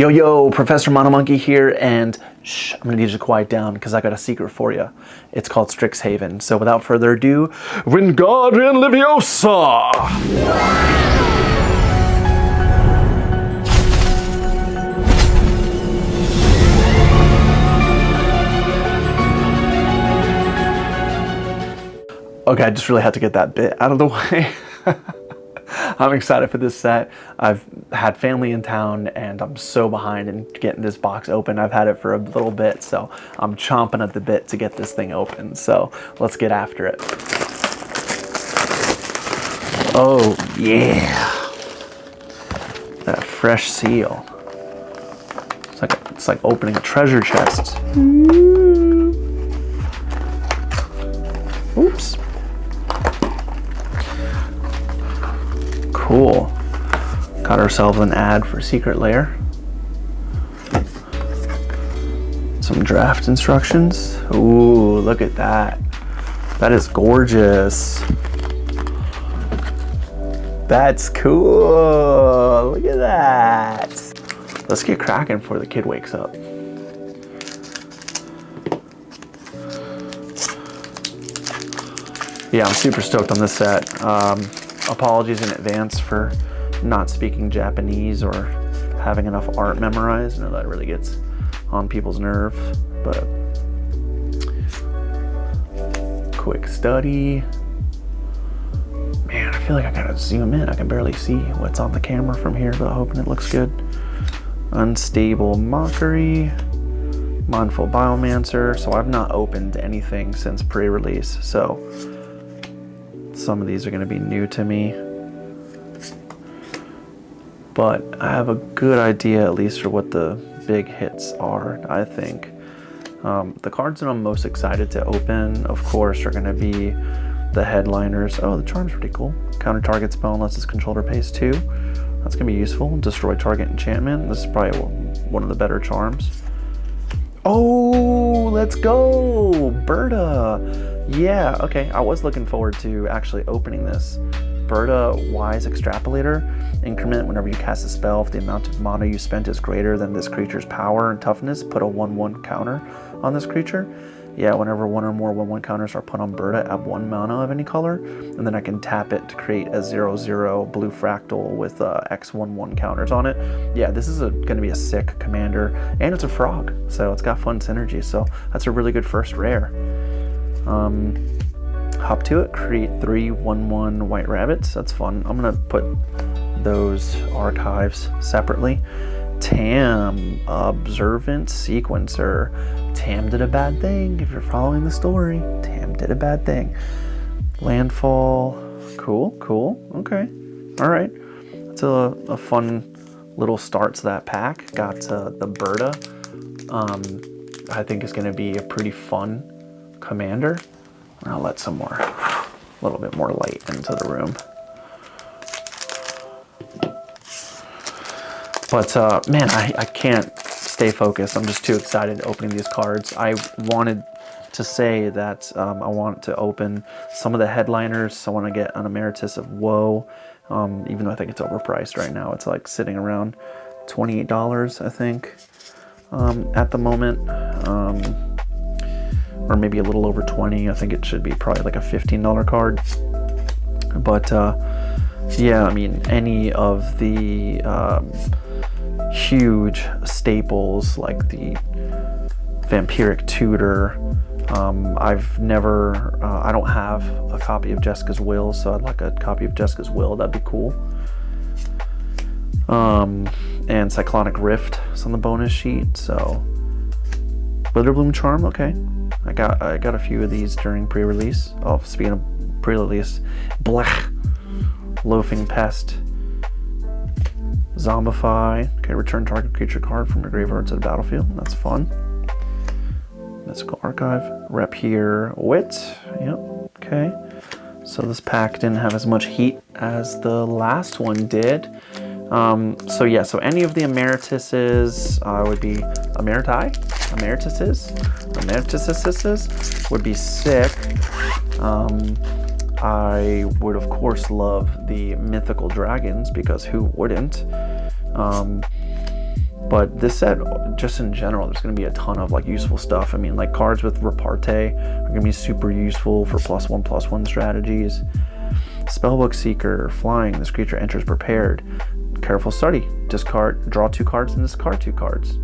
Yo, Professor Monomonkey here, and shh, I'm gonna need you to quiet down because I got a secret for you. It's called Strixhaven. So without further ado, Wingardium Leviosa! Okay, I just really had to get that bit out of the way. I'm excited for this set. I've had family in town and I'm so behind in getting this box open. I've had it for a little bit, so I'm chomping at the bit to get this thing open. So let's get after it. Oh yeah, that fresh seal. It's like opening a treasure chest. Oops. Cool. Got ourselves an ad for Secret Lair. Some draft instructions. Ooh, look at that. That is gorgeous. That's cool. Look at that. Let's get cracking before the kid wakes up. Yeah, I'm super stoked on this set. Apologies in advance for not speaking Japanese or having enough art memorized. I know that really gets on people's nerve, but quick study. Man, I feel like I gotta zoom in. I can barely see what's on the camera from here, but I'm hoping it looks good. Unstable Mockery, Mindful Biomancer. So I've not opened anything since pre-release, so some of these are going to be new to me, but I have a good idea at least for what the big hits are, I think. The cards that I'm most excited to open, of course, are going to be the headliners. Oh, the charm's pretty cool. Counter target spell unless its controller pays 2. That's going to be useful. Destroy target enchantment. This is probably one of the better charms. Oh, let's go! Berta! Yeah, okay, I was looking forward to actually opening this. Berta Wise Extrapolator. Increment whenever you cast a spell. If the amount of mana you spent is greater than this creature's power and toughness, put a 1/1 counter on this creature. Yeah, whenever one or more 1/1 counters are put on Berta, add 1 mana of any color, and then I can tap it to create a 0/0 blue fractal with X 1/1 counters on it. Yeah, this is going to be a sick commander, and it's a frog, so it's got fun synergy, so that's a really good first rare. Hop to it, create 3 1/1 white rabbits. That's fun. I'm gonna put those archives separately. Tam, Observant Sequencer. Tam did a bad thing. If you're following the story, Tam did a bad thing. Landfall. Cool. Okay. All right. It's a fun little start to that pack. Got the Berta. I think is going to be a pretty fun commander. I'll let some more, a little bit more light into the room. But man, I can't stay focused. I'm just too excited opening these cards. I wanted to say that I want to open some of the headliners. I want to get an Emeritus of Woe, even though I think it's overpriced right now. It's like sitting around $28, I think, at the moment. Or maybe a little over 20. I think it should be probably like a $15 card. But yeah, I mean, any of the huge staples like the Vampiric Tutor. I don't have a copy of Jessica's Will, so I'd like a copy of Jessica's Will. That'd be cool. And Cyclonic Rift is on the bonus sheet, so Witherbloom Charm, okay. I got a few of these during pre-release. Oh, speaking of pre-release, Blech, Loafing Pest, Zombify. Okay, return target creature card from your graveyard to the battlefield. That's fun. Mystical Archive, Rep here, Wit. Yep. Okay. So this pack didn't have as much heat as the last one did. So yeah, so any of the Emerituses would be Emerituses would be sick. I would of course love the mythical dragons because who wouldn't? But this set, just in general, there's going to be a ton of like useful stuff. I mean, like cards with repartee are going to be super useful for +1/+1 strategies. Spellbook Seeker, flying. This creature enters prepared. Careful study. Discard, draw 2 cards and discard 2 cards.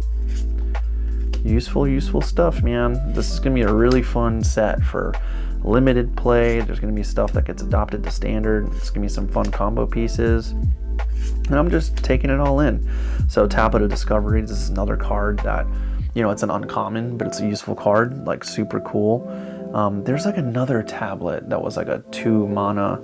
Useful stuff, man. This is going to be a really fun set for limited play. There's going to be stuff that gets adopted to standard. It's going to be some fun combo pieces. And I'm just taking it all in. So Tablet of Discovery, this is another card that, you know, it's an uncommon, but it's a useful card, like super cool. There's like another tablet that was like a 2 mana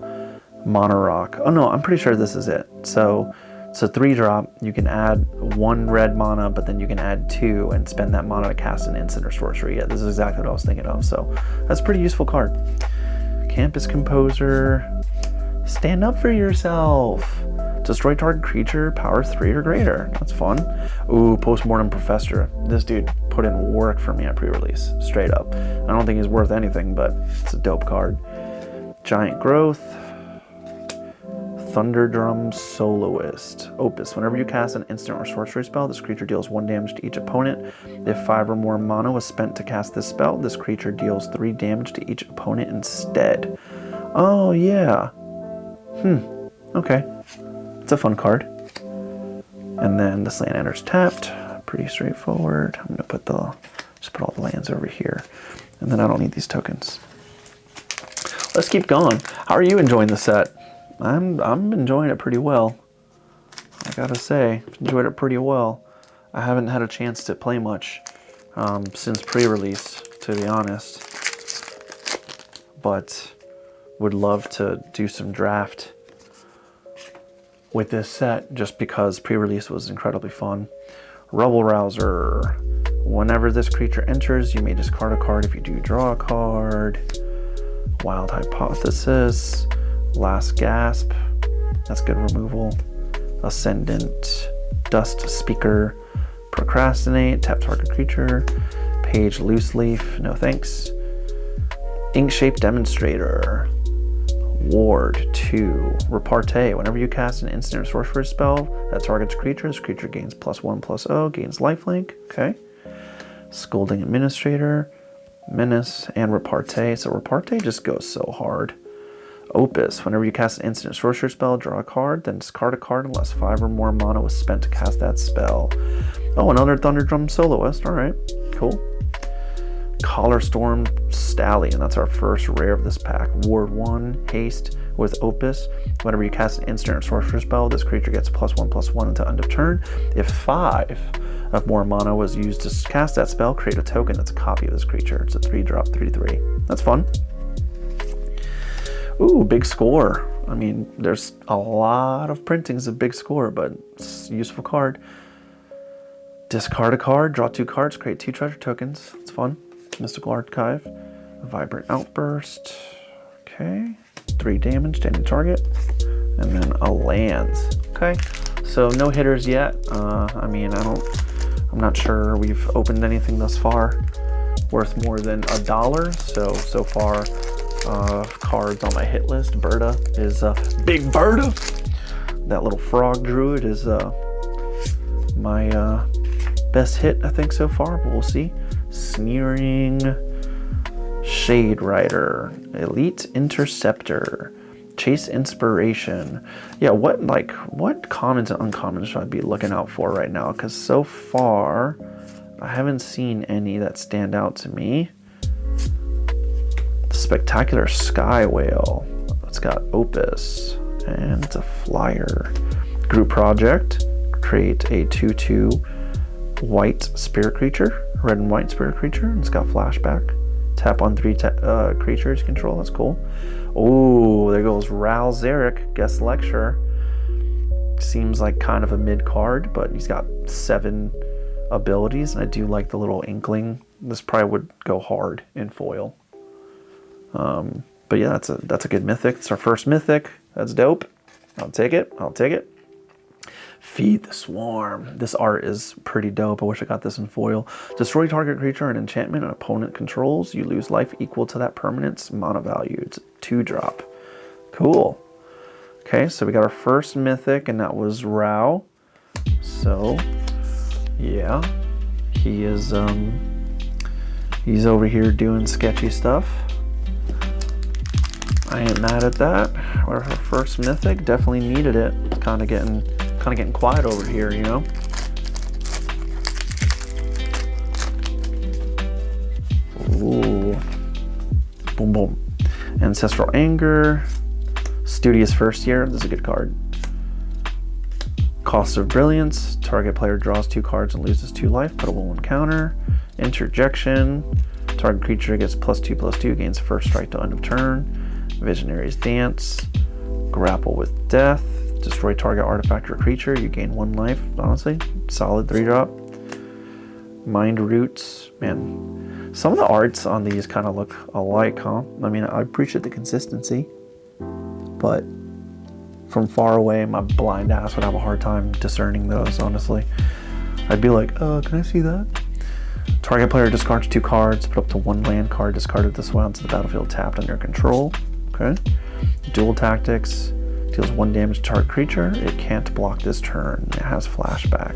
rock. Oh no, I'm pretty sure this is it. So 3-drop, you can add 1 red mana, but then you can add 2 and spend that mana to cast an instant or sorcery. Yeah, this is exactly what I was thinking of. So that's a pretty useful card. Campus Composer, stand up for yourself. Destroy target creature, power 3 or greater. That's fun. Ooh, Postmortem Professor. This dude put in work for me at pre-release, straight up. I don't think he's worth anything, but it's a dope card. Giant Growth. Thunderdrum Soloist. Opus. Whenever you cast an instant or sorcery spell, this creature deals 1 damage to each opponent. If 5 or more mana was spent to cast this spell, this creature deals 3 damage to each opponent instead. Oh, yeah. Okay. It's a fun card. And then this land enters tapped. Pretty straightforward. I'm gonna just put all the lands over here. And then I don't need these tokens. Let's keep going. How are you enjoying the set? I'm enjoying it pretty well. I gotta say, enjoyed it pretty well. I haven't had a chance to play much since pre-release, to be honest. But would love to do some draft with this set just because pre-release was incredibly fun. Rubble Rouser. Whenever this creature enters, you may discard a card if you do draw a card. Wild Hypothesis. Last Gasp. That's good removal. Ascendant. Dust Speaker. Procrastinate. Tap target creature. Page Loose Leaf. No thanks. Ink-Shape Demonstrator. Ward 2. Repartee. Whenever you cast an instant or sorcery spell that targets creatures, creature gains +1/+0, gains lifelink. Okay. Scolding Administrator, Menace, and Repartee. So Repartee just goes so hard. Opus. Whenever you cast an instant or sorcery spell, draw a card, then discard a card unless 5 or more mana was spent to cast that spell. Oh, another Thunderdrum Soloist. Alright, cool. Collar Storm Stallion, that's our first rare of this pack. Ward 1, haste with Opus. Whenever you cast an instant or sorcery spell, this creature gets +1/+1 until end of turn. If 5 of more mana was used to cast that spell, create a token that's a copy of this creature. It's a 3-drop, 3/3. That's fun. Ooh, big score. I mean, there's a lot of printings of big score, but it's a useful card. Discard a card, draw 2 cards, create 2 treasure tokens. It's fun. Mystical Archive, Vibrant Outburst, okay, 3 damage to any target, and then a land. Okay, so no hitters yet. I mean, I'm not sure we've opened anything thus far worth more than $1. So far, cards on my hit list. Berta is Big Berta. That little frog druid is my best hit, I think, so far, but we'll see. Sneering Shade Rider, Elite Interceptor, Chase Inspiration. Yeah, what commons and uncommons should I be looking out for right now? Because so far, I haven't seen any that stand out to me. Spectacular Sky Whale. It's got Opus, and it's a flyer. Group Project. Create a 2/2 white spirit creature. Red and white spirit creature. It's got flashback. Tap on 3 creatures you control. That's cool. Oh, there goes Ral Zarek, guest lecturer. Seems like kind of a mid card, but he's got 7 abilities, and I do like the little inkling. This probably would go hard in foil. But yeah, that's a good mythic. It's our first mythic. That's dope. I'll take it. Feed the Swarm. This art is pretty dope. I wish I got this in foil. Destroy target creature and enchantment an opponent controls. You lose life equal to that permanent's mana value. It's a 2-drop. Cool. Okay, so we got our first mythic, and that was Rao. So Yeah, he is, he's over here doing sketchy stuff. I ain't mad at that. Our first mythic, definitely needed it. Kind of getting quiet over here, you know. Ooh, boom boom. Ancestral Anger, Studious First Year. This is a good card. Cost of Brilliance. Target player draws 2 cards and loses 2 life. Put a 1/1 counter. Interjection. Target creature gets +2/+2. Gains first strike till end of turn. Visionary's Dance. Grapple with Death. Destroy target artifact or creature. You gain 1 life. Honestly, solid 3-drop. Mind Roots. Man, some of the arts on these kind of look alike, huh? I mean, I appreciate the consistency, but from far away, my blind ass would have a hard time discerning those, honestly. I'd be like, can I see that? Target player discards 2 cards, put up to 1 land card discarded this way onto the battlefield tapped under control. Okay. Dual Tactics. Deals 1 damage to target creature. It can't block this turn. It has flashback.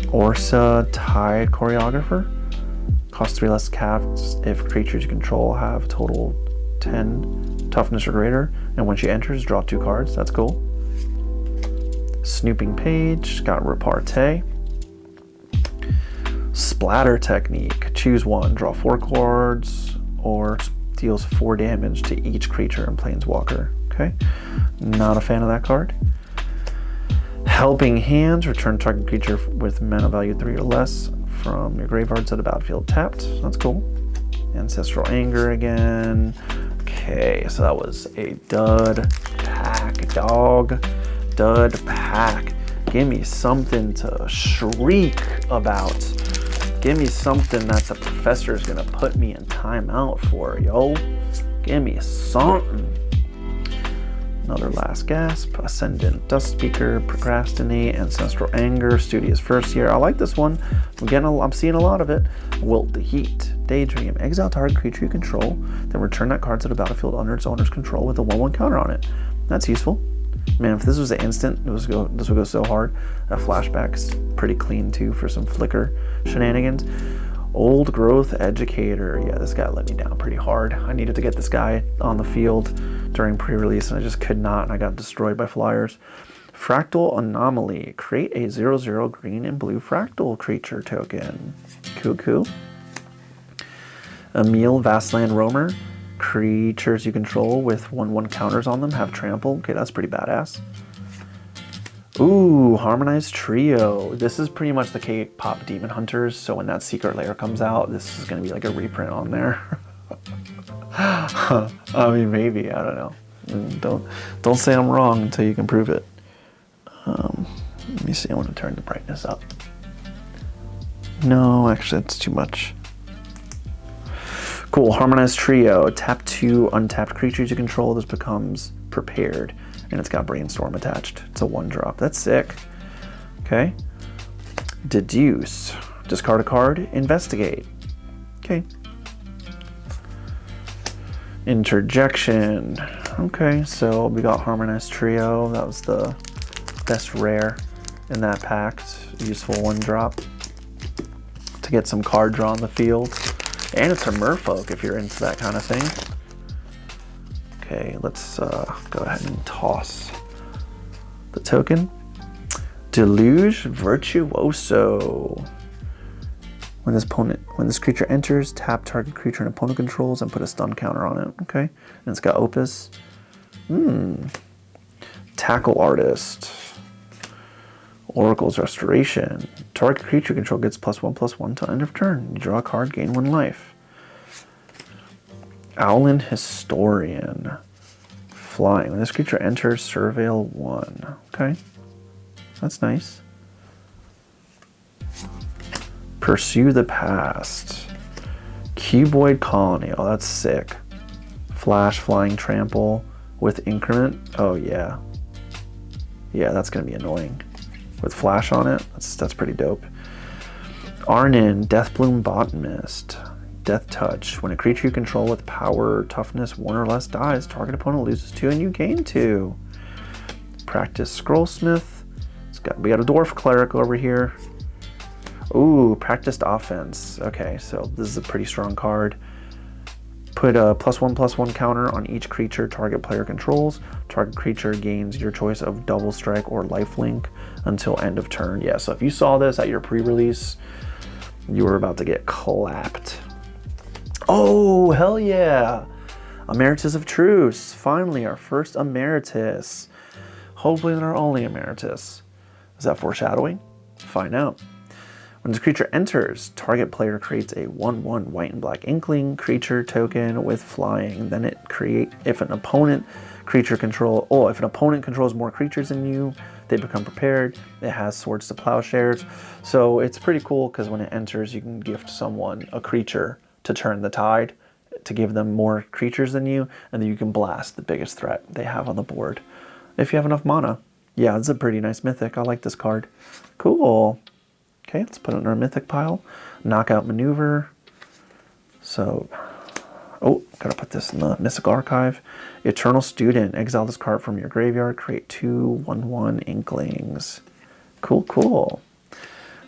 Orsa Tide Choreographer. Costs 3 less caps if creatures you control have total 10 toughness or greater. And when she enters, draw 2 cards. That's cool. Snooping Page. Got Repartee. Splatter Technique. Choose 1. Draw 4 cards or deals 4 damage to each creature in Planeswalker. Okay. Not a fan of that card. Helping Hands. Return target creature with mana value 3 or less from your graveyard to the battlefield tapped. That's cool. Ancestral Anger again. Okay, so that was a dud pack, dog. Dud pack. Give me something to shriek about. Give me something that the professor is gonna put me in timeout for, yo. Give me something. Another Last Gasp, Ascendant Dustspeaker, Procrastinate, Ancestral Anger, Studious First Year. I like this one. I'm seeing a lot of it. Wilt the Heat, Daydream, exile target creature you control, then return that card to the battlefield under its owner's control with a 1/1 counter on it. That's useful. Man, if this was an instant, this would go so hard. That flashback's pretty clean too for some flicker shenanigans. Old Growth Educator. Yeah, this guy let me down pretty hard. I needed to get this guy on the field during pre-release and I just could not, and I got destroyed by flyers. Fractal Anomaly. Create a 0/0 green and blue fractal creature token. Cool. Emil Vastland Roamer. Creatures you control with 1/1 counters on them have trample. Okay, that's pretty badass. Ooh, Harmonized Trio. This is pretty much the K-pop Demon Hunters, so when that Secret Lair comes out, this is going to be like a reprint on there. I mean, maybe, I don't know. Don't say I'm wrong until you can prove it. Let me see, I want to turn the brightness up. No, actually, that's too much. Cool, Harmonized Trio. Tap 2 untapped creatures you control. This becomes prepared, and it's got Brainstorm attached. It's a 1-drop. That's sick. Okay. Deduce. Discard a card. Investigate. Okay. Interjection. Okay, so we got Harmonized Trio. That was the best rare in that pack. Useful 1-drop to get some card draw on the field. And it's a merfolk if you're into that kind of thing. Okay, let's go ahead and toss the token. Deluge Virtuoso. When this creature enters, tap target creature and opponent controls and put a stun counter on it. Okay, and it's got Opus. Tackle Artist. Oracle's Restoration. Target creature control gets +1/+1 till end of turn. You draw a card, gain 1 life. Owlin Historian. Flying. When this creature enters, surveil 1. Okay. That's nice. Pursue the Past. Cuboid Colony. Oh, that's sick. Flash, Flying, Trample with Increment. Oh, yeah. Yeah, that's going to be annoying. With Flash on it, that's pretty dope. Arnin, Deathbloom Botanist. Death Touch. When a creature you control with power, toughness 1 or less dies, target opponent loses 2 and you gain 2. Practice Scrollsmith. We got a Dwarf Cleric over here. Ooh, practiced offense. Okay, so this is a pretty strong card. Put a +1/+1 counter on each creature target player controls. Target creature gains your choice of double strike or lifelink until end of turn. Yeah, so if you saw this at your pre-release, you were about to get clapped. Oh, hell yeah! Emeritus of Truce. Finally, our first Emeritus. Hopefully not our only Emeritus. Is that foreshadowing? Find out. When this creature enters, target player creates a 1/1 white and black inkling creature token with flying. Then if an opponent controls more creatures than you, they become prepared. It has Swords to Plowshares. So it's pretty cool because when it enters, you can gift someone a creature to turn the tide, to give them more creatures than you, and then you can blast the biggest threat they have on the board if you have enough mana. Yeah, it's a pretty nice mythic. I like this card. Cool. Okay, let's put it in our mythic pile. Knockout Maneuver. So, oh, gotta put this in the Mystic Archive. Eternal Student. Exile this card from your graveyard. Create 2 1/1 Inklings. Cool, cool.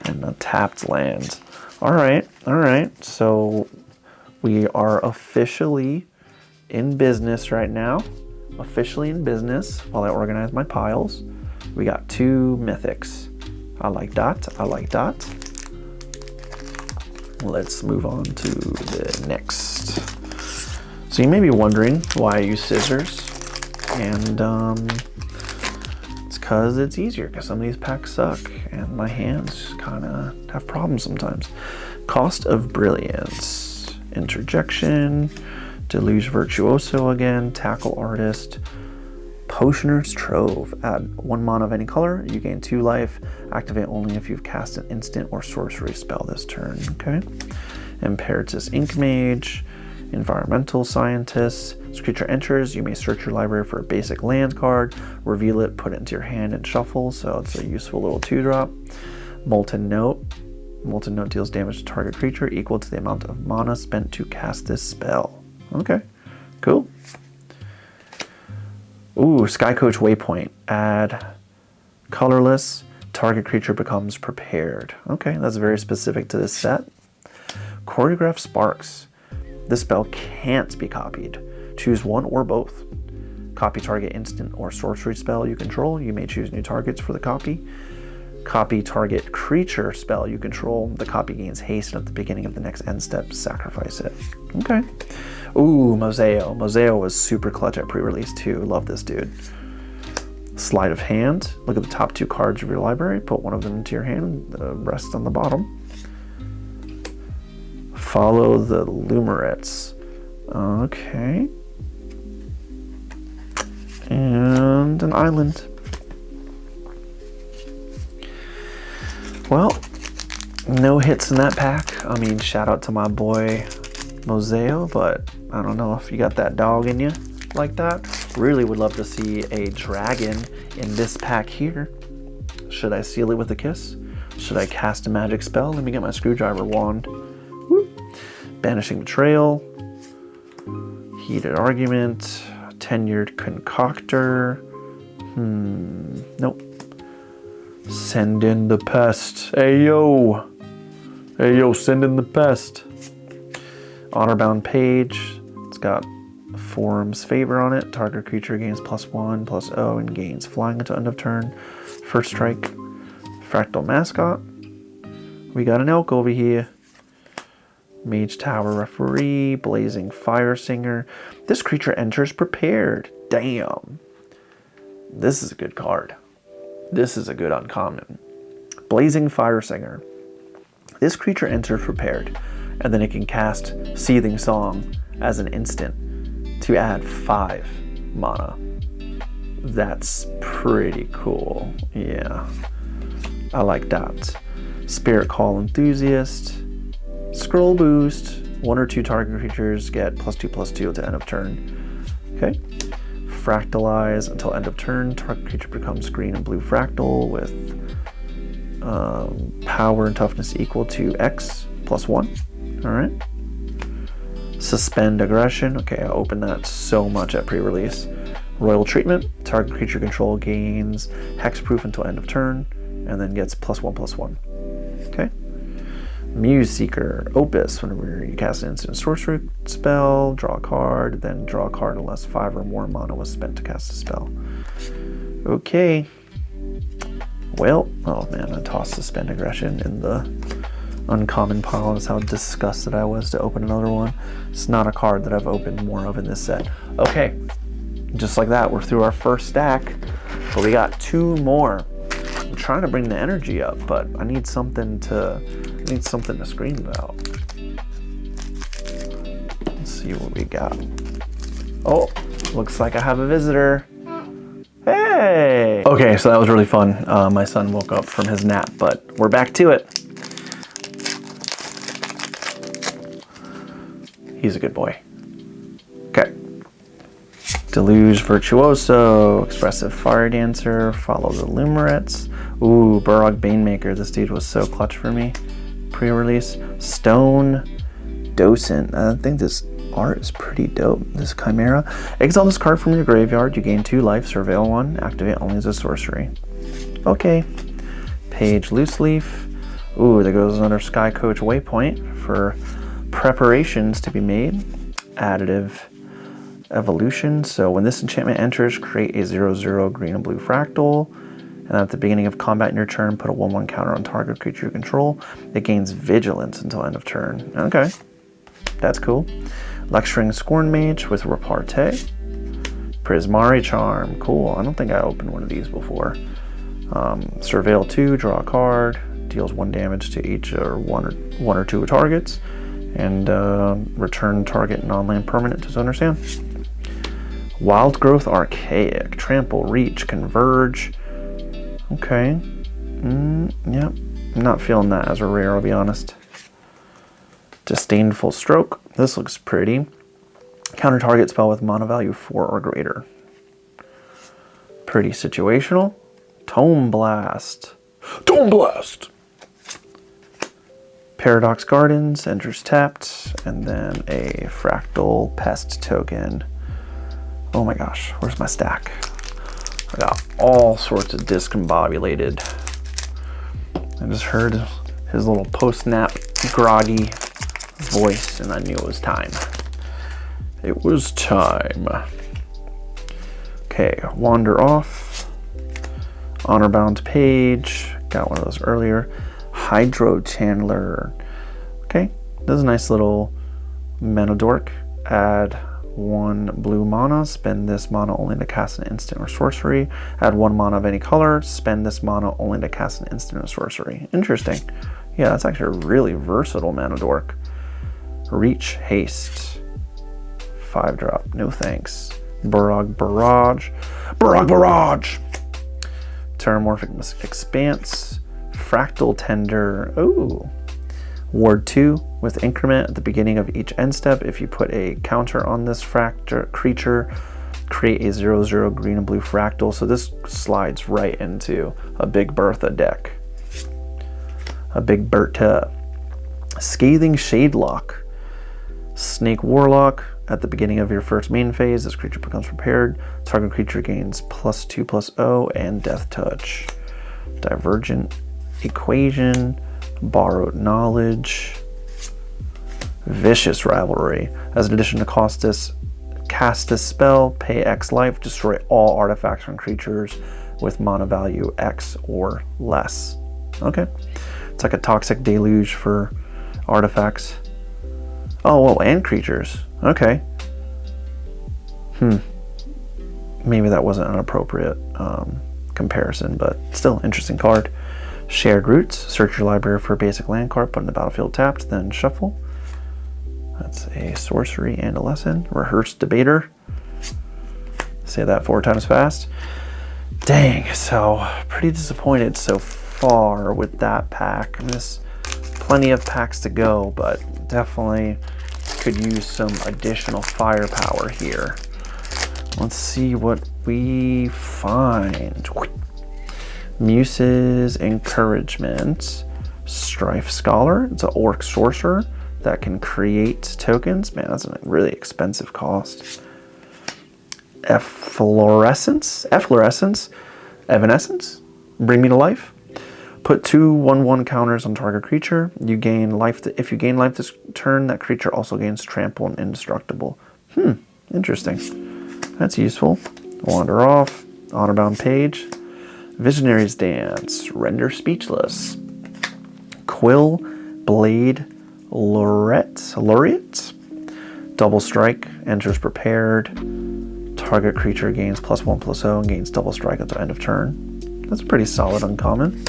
And a tapped land. All right. So we are officially in business right now. Officially in business while I organize my piles. We got 2 mythics. I like that. Let's move on to the next. So you may be wondering why I use scissors. And it's because it's easier, because some of these packs suck and my hands kind of have problems sometimes. Cost of Brilliance. Interjection. Deluge Virtuoso again. Tackle Artist. Potioner's Trove. Add 1 mana of any color. You gain 2 life. Activate only if you've cast an instant or sorcery spell this turn. Okay. Imperatus Ink Mage. Environmental Scientist. This creature enters. You may search your library for a basic land card. Reveal it. Put it into your hand and shuffle. So it's a useful little 2-drop. Molten Note. Molten Note deals damage to target creature equal to the amount of mana spent to cast this spell. Okay. Cool. Ooh, Sky Coach Waypoint. Add colorless. Target creature becomes prepared. Okay, that's very specific to this set. Choreograph Sparks. This spell can't be copied. Choose one or both. Copy target instant or sorcery spell you control. You may choose new targets for the copy. Copy target creature spell you control. The copy gains haste, and at the beginning of the next end step, sacrifice it. Okay. Ooh, Moseo. Moseo was super clutch at pre-release too. Love this dude. Sleight of Hand. Look at the top 2 cards of your library. Put one of them into your hand. The rest on the bottom. Follow the Lumerets. Okay. And an island. Well, no hits in that pack. I mean, shout out to my boy Moseo, but I don't know if you got that dog in you like that. Really would love to see a dragon in this pack here. Should I seal it with a kiss? Should I cast a magic spell? Let me get my screwdriver wand. Woo. Banishing Betrayal. Heated Argument. Tenured Concoctor. Nope. Send in the pest. Hey yo, send in the pest. Honorbound Page. It's got Forum's Favor on it. Target creature gains +1/+0 and gains flying until end of turn. First strike. Fractal Mascot. We got an elk over here. Mage Tower Referee. Blazing Fire Singer. This creature enters prepared. Damn. This is a good card. This is a good uncommon. Blazing Fire Singer. This creature enters prepared, and then it can cast Seething Song as an instant to add 5 mana. That's pretty cool. Yeah, I like that. Spirit Call Enthusiast. Scroll Boost. 1 or 2 target creatures get +2/+2 to end of turn. Okay. Fractalize until end of turn. Target creature becomes green and blue fractal with power and toughness equal to X +1. Alright. Suspend Aggression. Okay, I opened that so much at pre-release. Royal Treatment. Target creature control gains hexproof until end of turn, and then gets +1/+1. Okay. Muse Seeker, Opus. Whenever you cast an instant sorcery spell, draw a card, then draw a card unless 5 or more mana was spent to cast a spell. Okay. Well, oh man, I tossed Suspend Aggression in the uncommon pile. That's how disgusted I was to open another one. It's not a card that I've opened more of in this set. Okay, just like that, we're through our first stack, but we got 2 more. I'm trying to bring the energy up, but I need something to scream about. Let's see what we got. Oh, looks like I have a visitor. Hey! Okay, so that was really fun. My son woke up from his nap, but we're back to it. He's a good boy. Okay. Deluge Virtuoso, Expressive Fire Dancer, Follow the Lumerets. Ooh, Burog Banemaker. This dude was so clutch for me. Pre-release. Stone Docent. I think this art is pretty dope. This Chimera. Exile this card from your graveyard. You gain 2 life. Surveil 1. Activate only as a sorcery. Okay. Page Loose Leaf. Ooh, there goes another Sky Coach Waypoint for preparations to be made. Additive Evolution. So when this enchantment enters, create a 0/0 green and blue fractal. And at the beginning of combat in your turn, put a 1/1 counter on target creature you control. It gains vigilance until end of turn. Okay. That's cool. Lecturing Scorn Mage with Repartee. Prismari Charm. Cool. I don't think I opened one of these before. Surveil 2, draw a card. Deals 1 damage to each or one or two targets. And return target non-land permanent to its owner's hand. Wild Growth Archaic. Trample, Reach, Converge. Okay. Yep. I'm not feeling that as a rare, I'll be honest. Disdainful Stroke. This looks pretty. Counter target spell with mana value 4 or greater. Pretty situational. Tome Blast. Tome Blast! Paradox Gardens enters tapped, and then a Fractal Pest token. Oh my gosh, where's my stack? I got all sorts of discombobulated. I just heard his little post-nap groggy voice, and I knew it was time. It was time. Okay, Wander Off. Honor-bound Page. Got one of those earlier. Hydro Chandler. Okay, this is a nice little mana dork. Add 1 blue mana, spend this mana only to cast an instant or sorcery. Add 1 mana of any color, spend this mana only to cast an instant or sorcery. Interesting. Yeah, that's actually a really versatile mana dork. Reach Haste. 5-drop, no thanks. Burog Barrage. Burog Barrage! Terramorphic Expanse. Fractal Tender. Ooh. Ward 2 with increment at the beginning of each end step. If you put a counter on this creature, create a 0/0 green and blue fractal. So this slides right into a Big Bertha deck. A Big Bertha. Scathing Shadelock. Snake Warlock. At the beginning of your first main phase, this creature becomes prepared. Target creature gains +2/+0 and Death Touch. Divergent Equation. Borrowed Knowledge. Vicious Rivalry. As an addition to cast this spell, pay X life, destroy all artifacts and creatures with mana value X or less. Okay. It's like a Toxic Deluge for artifacts. Oh, whoa, and creatures. Okay. Maybe that wasn't an appropriate comparison, but still interesting card. Shared Roots. Search your library for a basic land card, put in the battlefield tapped, then shuffle. That's a sorcery and a lesson. Rehearsed Debater. Say that 4 times fast. Dang, so pretty disappointed so far with that pack. There's plenty of packs to go, but definitely could use some additional firepower here. Let's see what we find. Muse's Encouragement. Strife Scholar. It's an Orc Sorcerer that can create tokens. Man, that's a really expensive cost. Efflorescence. Evanescence. Bring Me to Life. Put 2 1/1 counters on target creature. You gain life. If you gain life this turn, that creature also gains trample and indestructible. Interesting. That's useful. Wander off. Honor-bound page. Visionary's Dance. Render speechless. Quill, Blade, Laureate. Double strike. Enters prepared. Target creature gains +1/+0 and gains double strike at the end of turn. That's pretty solid uncommon.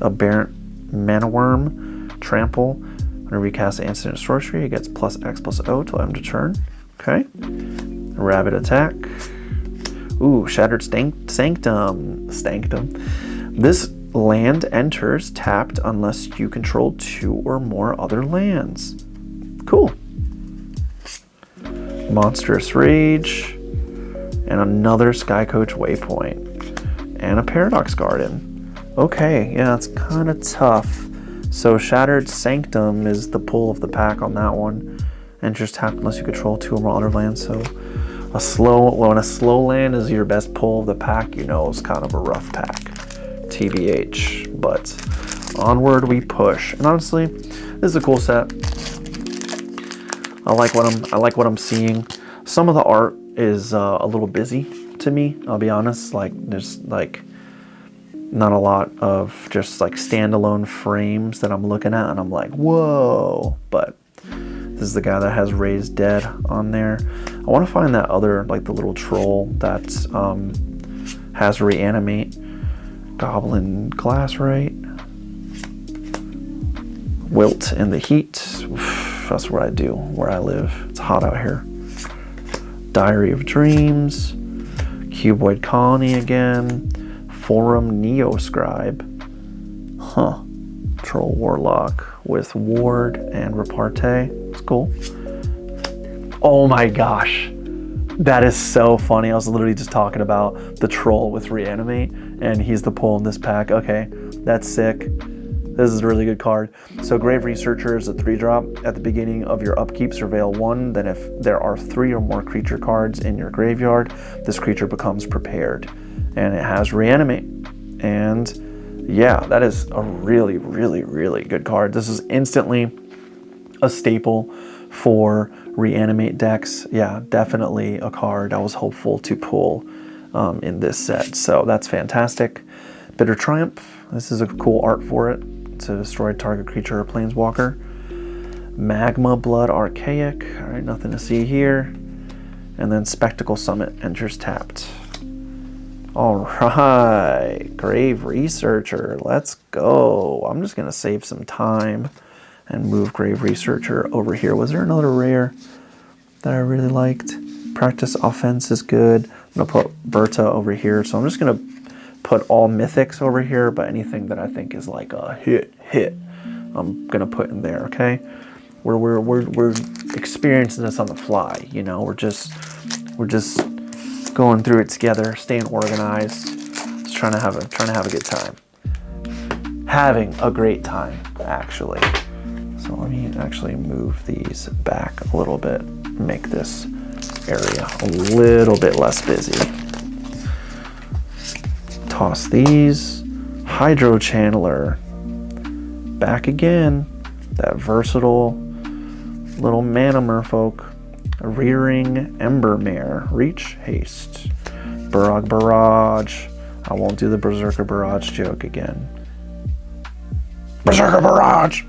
Aberrant Mana Worm, Trample. When it recasts an instant sorcery, it gets +X/+0 till end of turn. Okay. Rabid Attack. Ooh, Shattered Sanctum. This land enters tapped unless you control 2 or more other lands. Cool. Monstrous Rage. And another Skycoach Waypoint. And a Paradox Garden. Okay, yeah, it's kind of tough. So Shattered Sanctum is the pull of the pack on that one. Enters tapped unless you control 2 or more other lands. So when a slow land is your best pull of the pack, you know it's kind of a rough pack. TBH. But onward we push. And honestly, this is a cool set. I like what I'm seeing. Some of the art is a little busy to me, I'll be honest. Like there's like not a lot of just like standalone frames that I'm looking at and I'm like, whoa. But this is the guy that has Raised Dead on there. I want to find that other, like the little troll that has Reanimate. Goblin Glassrite. Wilt in the Heat. Oof, that's what I do, where I live. It's hot out here. Diary of Dreams. Cuboid Colony again. Forum Neoscribe. Troll Warlock with Ward and Repartee. It's cool. Oh my gosh. That is so funny. I was literally just talking about the troll with Reanimate, and he's the pull in this pack. Okay, that's sick. This is a really good card. So Grave Researcher is a 3-drop. At the beginning of your upkeep, surveil 1. Then if there are 3 or more creature cards in your graveyard, this creature becomes prepared. And it has Reanimate. And yeah, that is a really, really, really good card. This is instantly a staple for Reanimate decks. Yeah, definitely a card I was hopeful to pull in this set. So that's fantastic. Bitter Triumph. This is a cool art for it. To destroy target creature or planeswalker. Magma Blood Archaic. Alright, nothing to see here. And then Spectacle Summit enters tapped. Alright, Grave Researcher. Let's go. I'm just going to save some time and move Grave Researcher over here. Was there another rare that I really liked? Practice Offense is good. I'm going to put Berta over here. So I'm just going to put all mythics over here, but anything that I think is like a hit, I'm gonna put in there. Okay, we're experiencing this on the fly. You know, we're just going through it together, staying organized, just trying to have a good time, having a great time actually. So let me actually move these back a little bit, make this area a little bit less busy. Toss these. Hydro Channeler. Back again. That versatile little mana merfolk. Rearing Embermare. Reach, haste. Burog Barrage. I won't do the Berserker Barrage joke again. Berserker Barrage!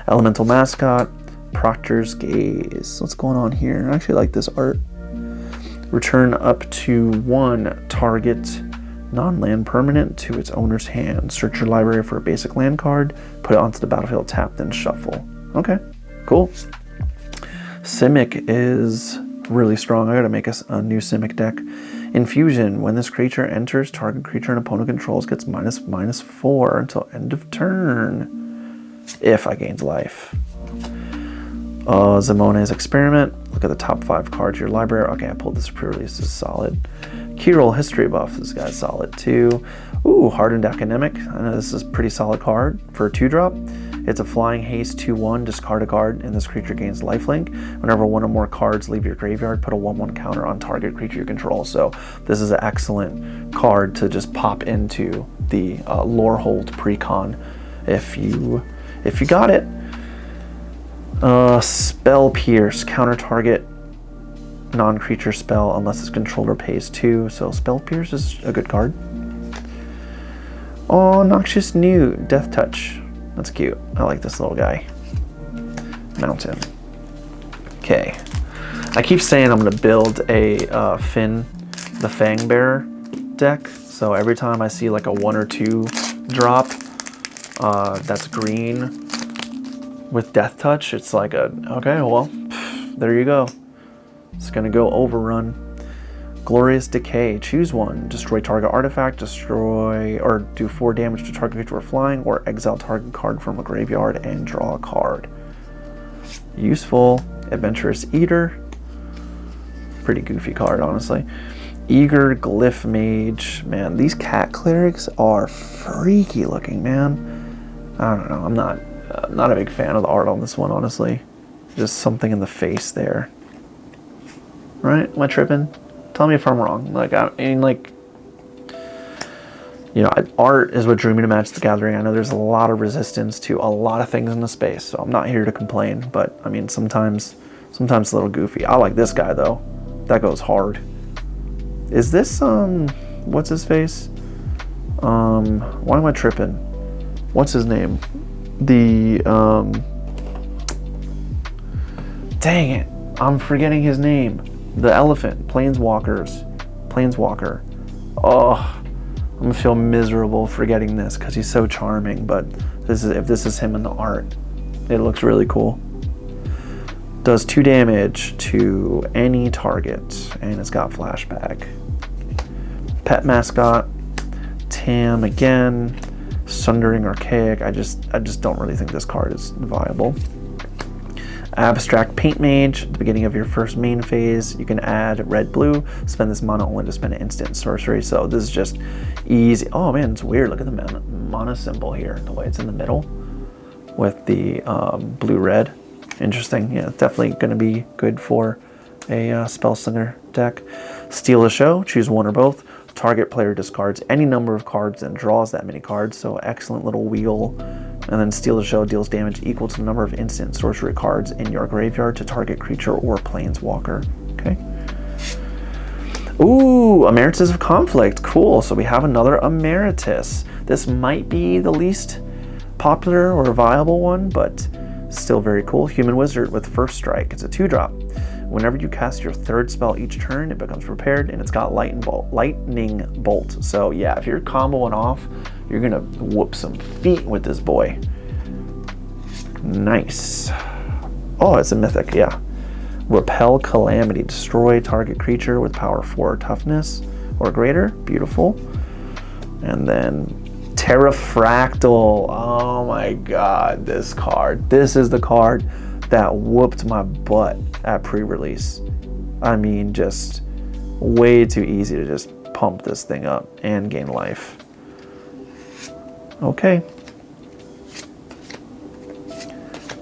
Elemental Mascot. Proctor's Gaze. What's going on here? I actually like this art. Return up to 1 target non-land permanent to its owner's hand. Search your library for a basic land card, put it onto the battlefield, tap, then shuffle. Okay, cool. Simic is really strong. I gotta make a new Simic deck. Infusion. When this creature enters, target creature an opponent controls gets -4 until end of turn. If I gained life. Zimone's Experiment. Look at the top 5 cards of your library. Okay, I pulled this pre-release. This is solid. Keyroll History Buff. This guy's solid too. Ooh, Hardened Academic. I know this is a pretty solid card for a 2-drop. It's a flying haste 2/1. Discard a card, and this creature gains lifelink. Whenever 1 or more cards leave your graveyard, put a 1/1 counter on target creature you control. So this is an excellent card to just pop into the Lorehold precon if you got it. Spell Pierce, counter target non-creature spell unless its controller pays 2. So Spell Pierce is a good card. Oh, Noxious Newt, Death Touch. That's cute. I like this little guy. Mountain. Okay. I keep saying I'm gonna build a Finn, the Fangbearer deck. So every time I see like a 1 or 2 drop that's green with Death Touch, it's like okay, well, there you go. It's gonna go Overrun. Glorious Decay, choose one. Destroy target artifact, destroy or do 4 damage to target creature or flying, or exile target card from a graveyard and draw a card. Useful. Adventurous Eater. Pretty goofy card, honestly. Eager Glyph Mage. Man, these cat clerics are freaky looking, man. I don't know. I'm not a big fan of the art on this one, honestly. Just something in the face there. Right? Am I tripping? Tell me if I'm wrong. Like, I mean, like, you know, art is what drew me to Magic the Gathering. I know there's a lot of resistance to a lot of things in the space, so I'm not here to complain. But I mean, sometimes it's a little goofy. I like this guy though. That goes hard. Is this what's his face? Why am I tripping? What's his name? The dang it, I'm forgetting his name. The elephant, Planeswalker. Oh, I'm gonna feel miserable forgetting this because he's so charming. But if this is him in the art, it looks really cool. Does 2 damage to any target, and it's got flashback. Pet Mascot, Tam again, Sundering Archaic. I just don't really think this card is viable. Abstract Paint Mage, at the beginning of your first main phase, you can add red-blue, spend this mana only to spend an instant sorcery. So this is just easy. Oh man, it's weird. Look at the mana symbol here, the way it's in the middle with the blue-red. Interesting. Yeah, definitely going to be good for a Spellslinger deck. Steal the Show, choose one or both. Target player discards any number of cards and draws that many cards. So excellent little wheel. And then Steal the Show deals damage equal to the number of instant sorcery cards in your graveyard to target creature or planeswalker. Okay. Ooh, Emeritus of Conflict. Cool. So we have another Emeritus. This might be the least popular or viable one, but still very cool. Human Wizard with First Strike. It's a 2-drop. Whenever you cast your 3rd spell each turn, it becomes prepared, and it's got Lightning Bolt. So yeah, if you're comboing off, you're gonna whoop some feet with this boy. Nice. Oh, it's a mythic, yeah. Repel Calamity. Destroy target creature with power 4 toughness or greater. Beautiful. And then Terrafractal. Oh my god, this card. This is the card that whooped my butt at pre-release. I mean, just way too easy to just pump this thing up and gain life. Okay.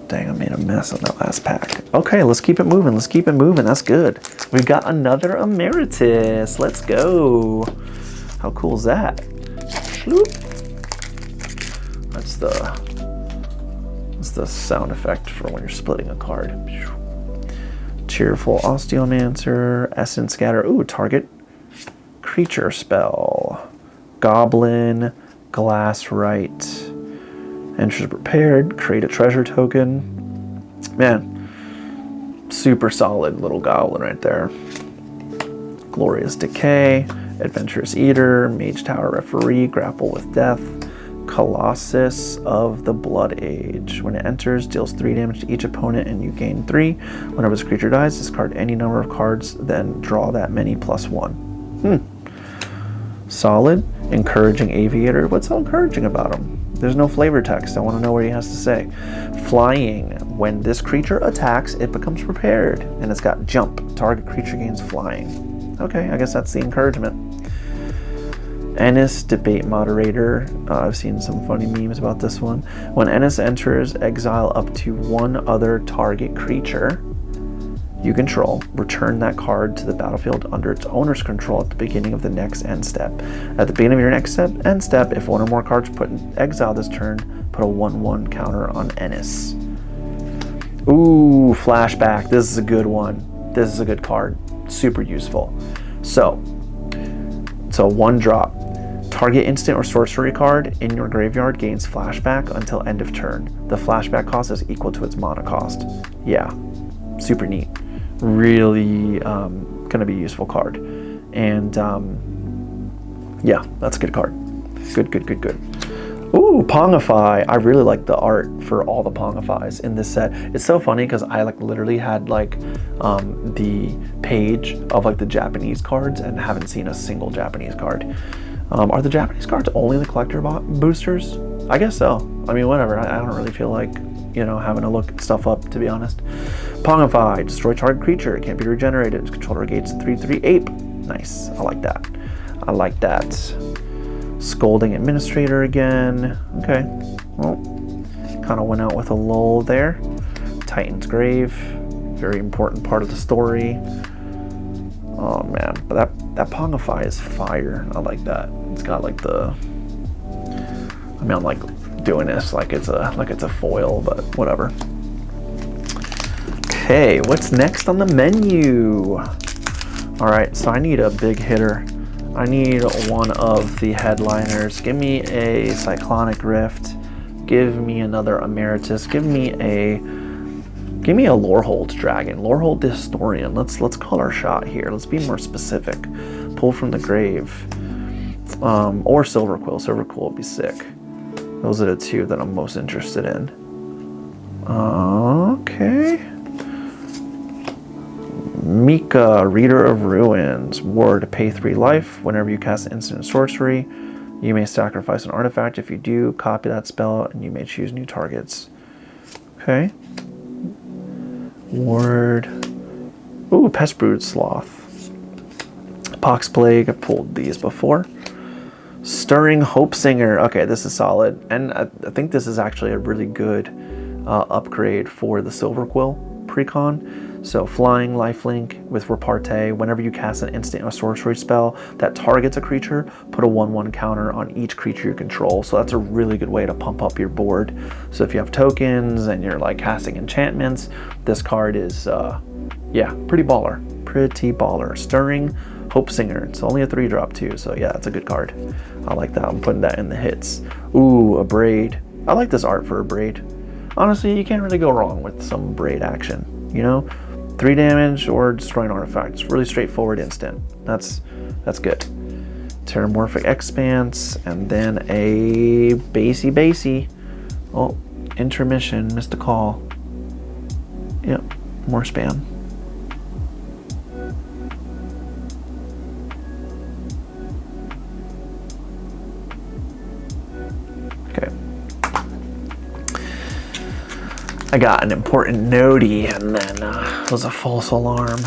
Dang, I made a mess on that last pack. Okay, let's keep it moving. Let's keep it moving. That's good. We've got another Emeritus. Let's go. How cool is that? Sloop. That's the sound effect for when you're splitting a card. Cheerful Osteomancer, Essence Scatter. Ooh, target creature spell. Goblin, Glasswright. Enters prepared, create a treasure token. Man, super solid little goblin right there. Glorious Decay, Adventurous Eater, Mage Tower Referee, Grapple with Death. Colossus of the Blood Age. When it enters, deals 3 damage to each opponent and you gain 3. Whenever this creature dies, discard any number of cards, then draw that many +1. Solid. Encouraging Aviator. What's so encouraging about him? There's no flavor text. I want to know what he has to say. Flying. When this creature attacks, it becomes prepared. And it's got Jump. Target creature gains flying. Okay, I guess that's the encouragement. Ennis, Debate Moderator. I've seen some funny memes about this one. When Ennis enters, exile up to 1 other target creature. you control, return that card to the battlefield under its owner's control at the beginning of the next end step. At the beginning of your next end step, if one or more cards put in exile this turn, put a 1/1 counter on Ennis. Ooh, flashback. This is a good one. This is a good card. Super useful. So 1 drop. Target instant or sorcery card in your graveyard gains flashback until end of turn. The flashback cost is equal to its mana cost. Yeah, super neat. Really gonna be a useful card. And yeah, that's a good card. Good. Ooh, Pongify. I really like the art for all the Pongifys in this set. It's so funny because I like literally had like the page of like the Japanese cards and haven't seen a single Japanese card. Are the Japanese cards only the collector boosters? I guess so. I mean, whatever. I don't really feel like, you know, having to look stuff up, to be honest. Pongify. Destroy target creature. It can't be regenerated. Its controller gates 3/3 ape. Nice. I like that. I like that. Scolding Administrator again. Okay. Well, kind of went out with a lull there. Titan's Grave. Very important part of the story. Oh man, but that Pongify is fire. I like that. It's got like the, I mean, I'm like doing this like it's a foil, but whatever. Okay, what's next on the menu? All right, so I need a big hitter. I need one of the headliners. Give me a Cyclonic Rift. Give me another Emeritus. Give me a Lorehold Dragon. Lorehold the Historian. Let's call our shot here. Let's be more specific. Pull from the grave. Or Silverquill. Silverquill would be sick. Those are the two that I'm most interested in. Okay. Mika, Reader of Ruins. Ward, pay 3 life. Whenever you cast an instant sorcery, you may sacrifice an artifact. If you do, copy that spell and you may choose new targets. Okay. Ward. Ooh, Pestbrood Sloth. Pox Plague, I've pulled these before. Stirring Hope Singer. Okay, this is solid. And I think this is actually a really good upgrade for the Silverquill precon. So flying lifelink with Repartee. Whenever you cast an instant or sorcery spell that targets a creature, put a 1/1 counter on each creature you control. So that's a really good way to pump up your board. So if you have tokens and you're like casting enchantments, this card is yeah, pretty baller. Pretty baller. Stirring Hope Singer. It's only a 3-drop too, so yeah, it's a good card. I like that. I'm putting that in the hits. Ooh, a Braid. I like this art for a Braid. Honestly, you can't really go wrong with some Braid action, you know? 3 damage or destroy an artifact. It's really straightforward instant. That's good. Terramorphic Expanse, and then a basey. Oh, intermission, missed a call. Yep, more spam. Okay. I got an important nodie, and then it was a false alarm.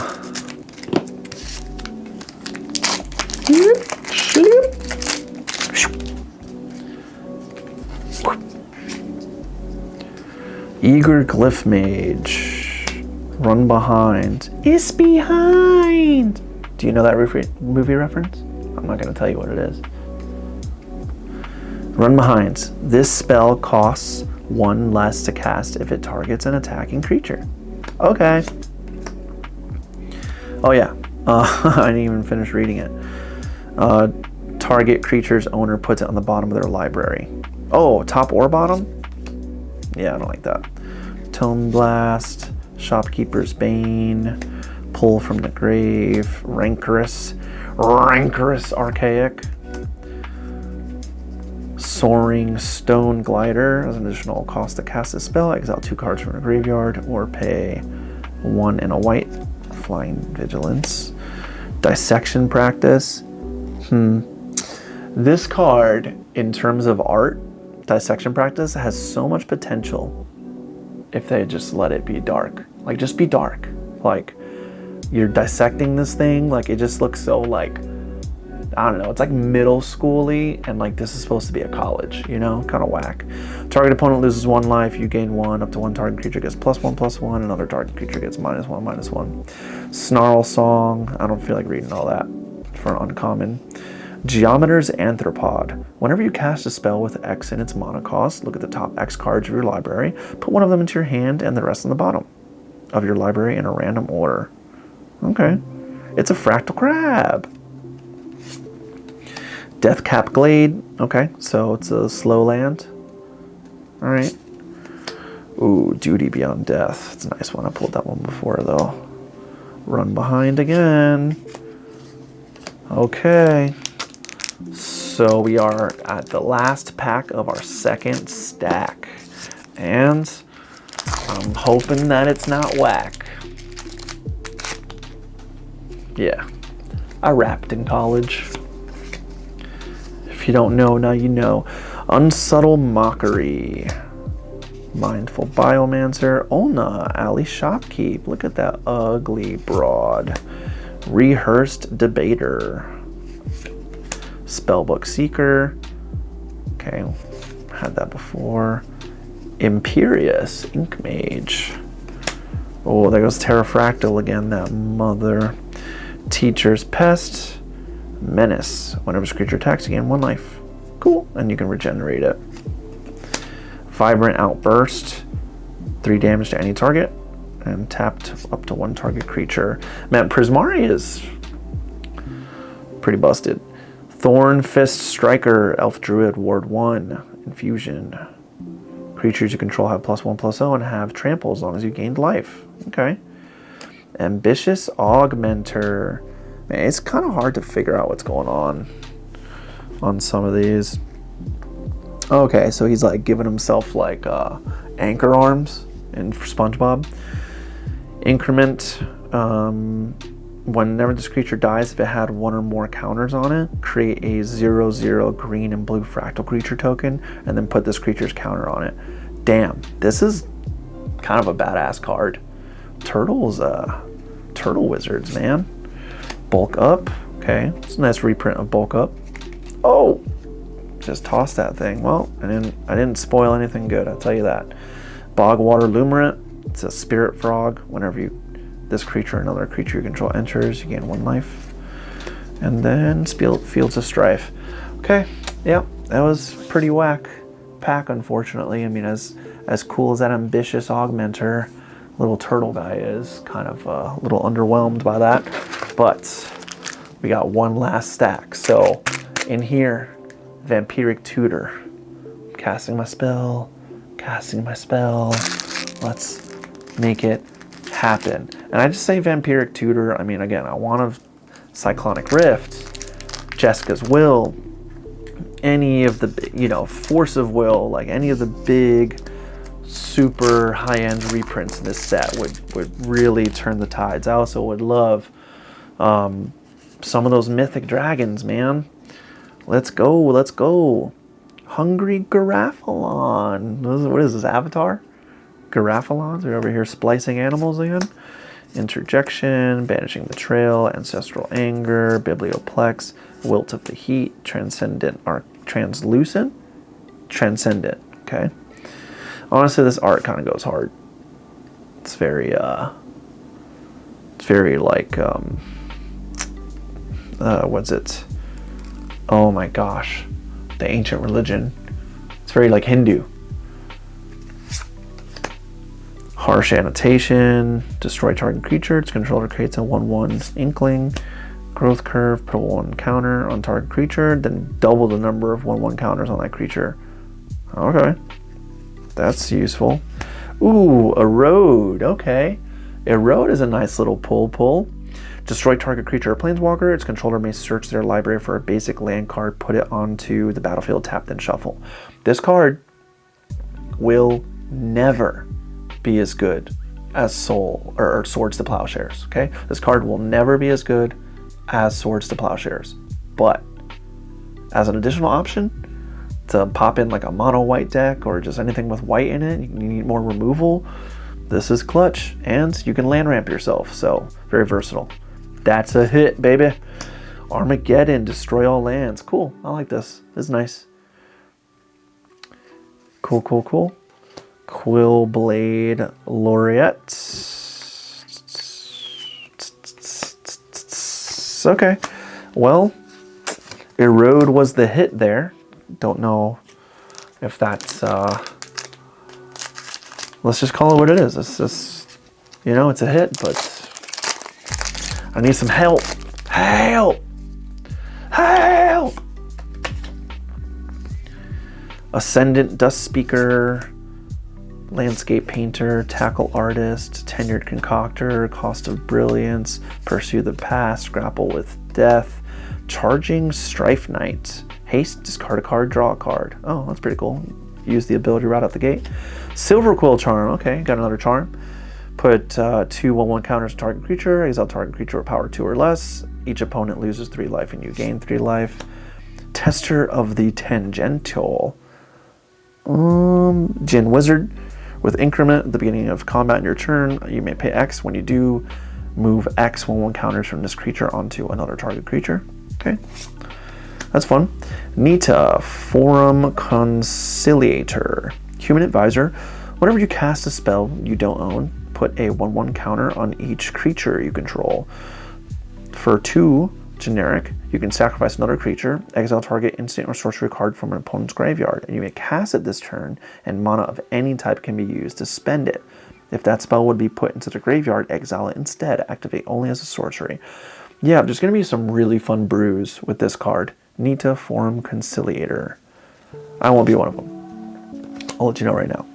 Eager Glyph Mage. Run Behind. It's behind! Do you know that movie reference? I'm not going to tell you what it is. Run Behind. This spell costs 1 less to cast if it targets an attacking creature. Okay. Oh yeah. I didn't even finish reading it. Target creature's owner puts it on the bottom of their library. Oh, top or bottom? Yeah, I don't like that. Tome Blast, Shopkeeper's Bane, Pull from the Grave, Rancorous Archaic, Soaring Stone Glider. As an additional cost to cast this spell, exile 2 cards from the graveyard or pay 1 and a white. Flying Vigilance. Dissection Practice. This card, in terms of art, Dissection Practice has so much potential if they just let it be dark. Like, just be dark. Like, you're dissecting this thing, like, it just looks so, like, I don't know, it's like middle schooly, and like this is supposed to be a college, you know, kind of whack. Target opponent loses 1 life, you gain 1, up to 1 target creature gets +1/+1, another target creature gets -1/-1. Snarl Song, I don't feel like reading all that for an uncommon. Geometer's Anthropod. Whenever you cast a spell with X in its mana cost, look at the top X cards of your library, put one of them into your hand and the rest on the bottom of your library in a random order. Okay. It's a Fractal Crab. Deathcap Glade. Okay, so it's a slow land. Alright. Ooh, Duty Beyond Death. It's a nice one. I pulled that one before, though. Run Behind again. Okay. So we are at the last pack of our second stack. And I'm hoping that it's not whack. Yeah. I rapped in college. If you don't know, now you know. Unsubtle Mockery. Mindful Biomancer. Olna, Alley Shopkeep. Look at that ugly broad. Rehearsed Debater. Spellbook Seeker. Okay, had that before. Imperious Ink Mage. Oh, there goes Terrafractal again, that mother. Teacher's Pest. Menace. Whenever this creature attacks, you gain 1 life. Cool, and you can regenerate it. Vibrant Outburst. 3 damage to any target. And tapped up to 1 target creature. Man, Prismari is pretty busted. Thorn Fist Striker. Elf Druid. Ward 1. Infusion. Creatures you control have +1/+0 and have trample as long as you gained life. Okay. Ambitious Augmenter. Man, it's kind of hard to figure out what's going on some of these. Okay, so he's like giving himself like anchor arms in SpongeBob. Increment. Whenever this creature dies, if it had 1 or more counters on it, create a 0/0 green and blue fractal creature token, and then put this creature's counter on it. Damn, this is kind of a badass card. Turtle Wizards, man. Bulk Up. Okay, it's a nice reprint of Bulk Up. Oh, just toss that thing. Well, I didn't spoil anything good, I'll tell you that. Bogwater Lumerant. It's a Spirit Frog. Whenever this creature or another creature you control enters, you gain 1 life. And then Fields of Strife. Okay, yeah, that was pretty whack pack, unfortunately. I mean, as cool as that Ambitious Augmenter little turtle guy is, kind of a little underwhelmed by that. But we got 1 last stack. So in here, Vampiric Tutor. Casting my spell. Let's make it happen. And I just say Vampiric Tutor. I mean, again, I want a Cyclonic Rift, Jessica's Will, any of the, you know, Force of Will, like any of the big super high-end reprints in this set would really turn the tides. I also would love some of those mythic dragons, man. Let's go. Hungry Garafalon. What is this, Avatar? Garafalons? We're over here splicing animals again. Interjection, Banishing Betrayal, Ancestral Anger, Biblioplex, Wilt of the Heat, Transcendent, Translucent? Transcendent, okay. Honestly, this art kind of goes hard. It's very like, what's it? Oh my gosh. The ancient religion. It's very like Hindu. Harsh Annotation. Destroy target creature. Its controller creates a 1/1 Inkling. Growth Curve. Put 1 counter on target creature. Then double the number of 1/1 counters on that creature. Okay. That's useful. Ooh, Erode. Okay. Erode is a nice little pull. Destroy target creature or planeswalker. Its controller may search their library for a basic land card, put it onto the battlefield, tap, then shuffle. This card will never be as good as Swords to Plowshares. Okay? This card will never be as good as Swords to Plowshares. But as an additional option to pop in like a mono white deck or just anything with white in it, you need more removal, this is clutch, and you can land ramp yourself, so very versatile. That's a hit, baby. Armageddon, destroy all lands. Cool, I like this. This is nice. Cool, cool, cool. Quillblade Laureate. Okay, well, Erode was the hit there. Don't know if that's, let's just call it what it is. It's just, you know, it's a hit, but I need some help. Help! Help! Ascendant Dust Speaker, Landscape Painter, Tackle Artist, Tenured Concoctor, Cost of Brilliance, Pursue the Past, Grapple with Death, Charging Strife Knight, Haste, discard a card, draw a card. Oh, that's pretty cool. Use the ability right out the gate. Silver Quill Charm, okay, got another charm. Put 2 1/1 counters to target creature, exile target creature with power 2 or less. Each opponent loses 3 life and you gain 3 life. Tester of the Tangential. Djinn Wizard. With increment at the beginning of combat in your turn, you may pay X. When you do, move X 1/1 counters from this creature onto another target creature. Okay, that's fun. Nita, Forum Conciliator. Human Advisor. Whenever you cast a spell you don't own, put a 1/1 counter on each creature you control. For 2 generic, you can sacrifice another creature, exile target instant or sorcery card from an opponent's graveyard, and you may cast it this turn, and mana of any type can be used to spend it. If that spell would be put into the graveyard, exile it instead. Activate only as a sorcery. Yeah, there's going to be some really fun brews with this card. Nita, Forum Conciliator. I won't be one of them. I'll let you know right now.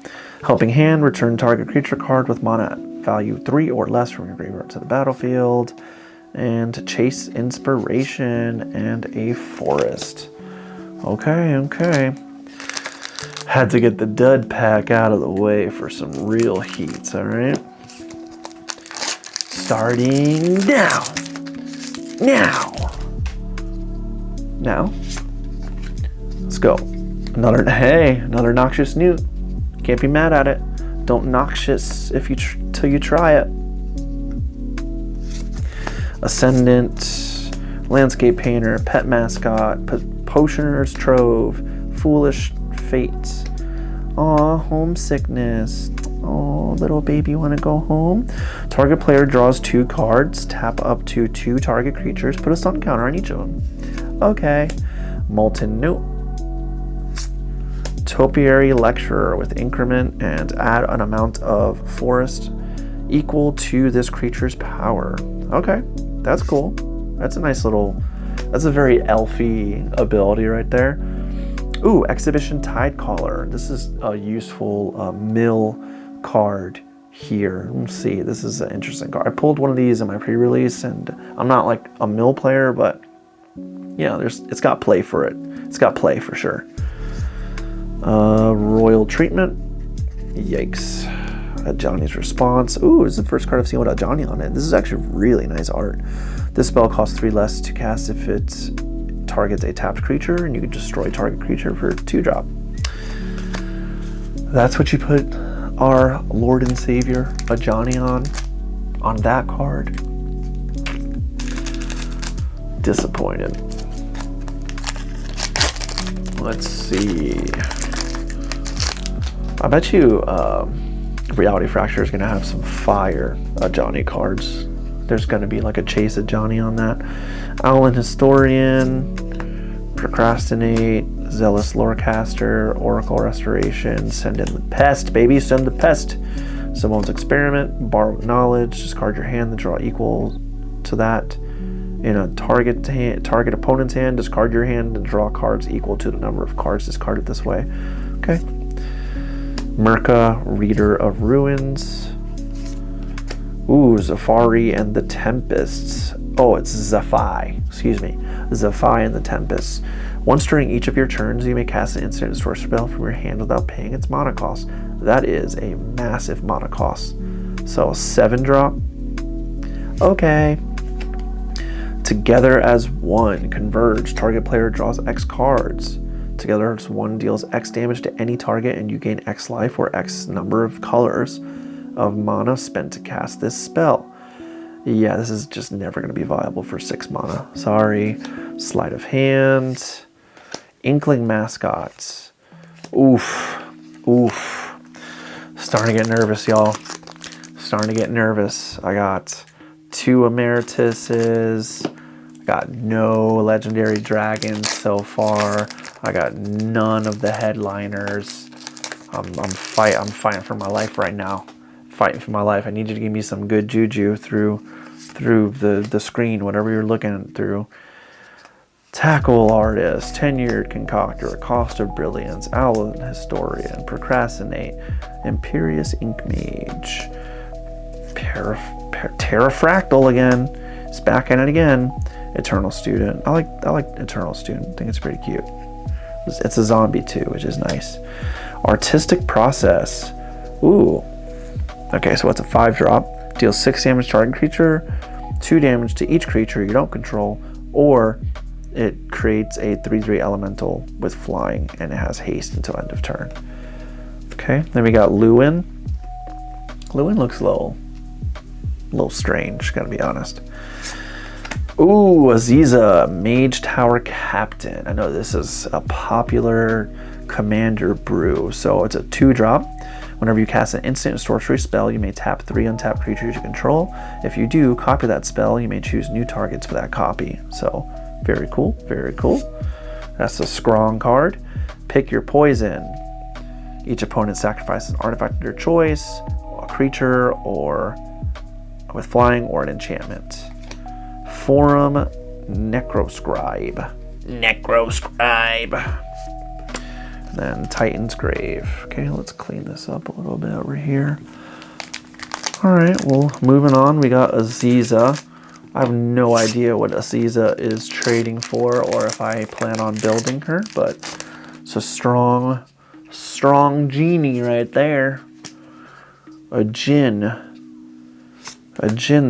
Helping Hand, return target creature card with mana value 3 or less from your graveyard to the battlefield. And Chase Inspiration and a Forest. Okay, okay. Had to get the dud pack out of the way for some real heats, alright? Starting now. Now. Let's go. Another Noxious Newt. Can't be mad at it. Don't noxious if you till you try it. Ascendant, Landscape Painter, Pet Mascot, Potioner's Trove, Foolish Fate. Aw, homesickness. Oh, little baby wanna go home? Target player draws 2 cards, tap up to 2 target creatures, put a stun counter on each of them. Okay. Molten Newt. Topiary Lecturer with increment and add an amount of forest equal to this creature's power. Okay, that's cool. That's a nice little, that's a very elfy ability right there. Ooh, Exhibition Tidecaller. This is a useful mill card here. Let's see, this is an interesting card. I pulled one of these in my pre-release, and I'm not like a mill player, but yeah, it's got play for it. It's got play for sure. Royal Treatment. Yikes. Johnny's Response. Ooh, this is the first card I've seen without Johnny on it. This is actually really nice art. This spell costs 3 less to cast if it targets a tapped creature, and you can destroy target creature for 2-drop. That's what you put our Lord and Savior, a Johnny, on that card. Disappointed. Let's see. I bet you Reality Fracture is going to have some fire Johnny cards. There's going to be like a chase of Johnny on that. Owlin Historian, Procrastinate, Zealous Lorecaster, Oracle Restoration, Send in the Pest, baby, send the Pest. Simone's Experiment, Borrow Knowledge, discard your hand and draw equal to that. In a target opponent's hand, discard your hand and draw cards equal to the number of cards discarded this way. Okay. Merca, Reader of Ruins. Ooh, Zafari and the Tempests. Oh, it's Zafai. Excuse me. Zafai and the Tempests. Once during each of your turns, you may cast an instant and sorcery spell from your hand without paying its mana cost. That is a massive mana cost. So 7-drop. Okay. Together as one. Converge. Target player draws X cards. Together as one deals X damage to any target, and you gain X life or X number of colors of mana spent to cast this spell. Yeah, this is just never going to be viable for 6 mana. Sorry. Sleight of hand. Inkling Mascots. Oof. Oof. Starting to get nervous, y'all. Starting to get nervous. I got 2 Emerituses. I got no Legendary Dragons so far. I got none of the headliners. I'm fighting for my life right now. Fighting for my life. I need you to give me some good juju through the screen, whatever you're looking through. Tackle Artist, Tenured Concoctor, Cost of Brilliance, Owl Historian, Procrastinate, Imperious Ink Mage, Terrafractal again. It's back at it again. Eternal Student. I like Eternal Student. I think it's pretty cute. It's a zombie too, which is nice. Artistic Process. Ooh. Okay, so it's a 5-drop. Deals 6 damage to target creature, 2 damage to each creature you don't control, or it creates a 3/3 elemental with flying, and it has haste until end of turn. Okay, then we got Lewin. Lewin looks a little strange, gotta be honest. Ooh, Aziza, Mage Tower Captain. I know this is a popular commander brew. So it's a 2-drop. Whenever you cast an instant sorcery spell, you may tap 3 untapped creatures you control. If you do, copy that spell. You may choose new targets for that copy. So very cool, very cool. That's a strong card. Pick your poison. Each opponent sacrifices an artifact of their choice, a creature, or with flying, or an enchantment. Forum Necroscribe. Then Titan's Grave. Okay, let's clean this up a little bit over here. Alright, well, moving on, we got Aziza. I have no idea what Aziza is trading for or if I plan on building her, but it's a strong genie right there. A Djinn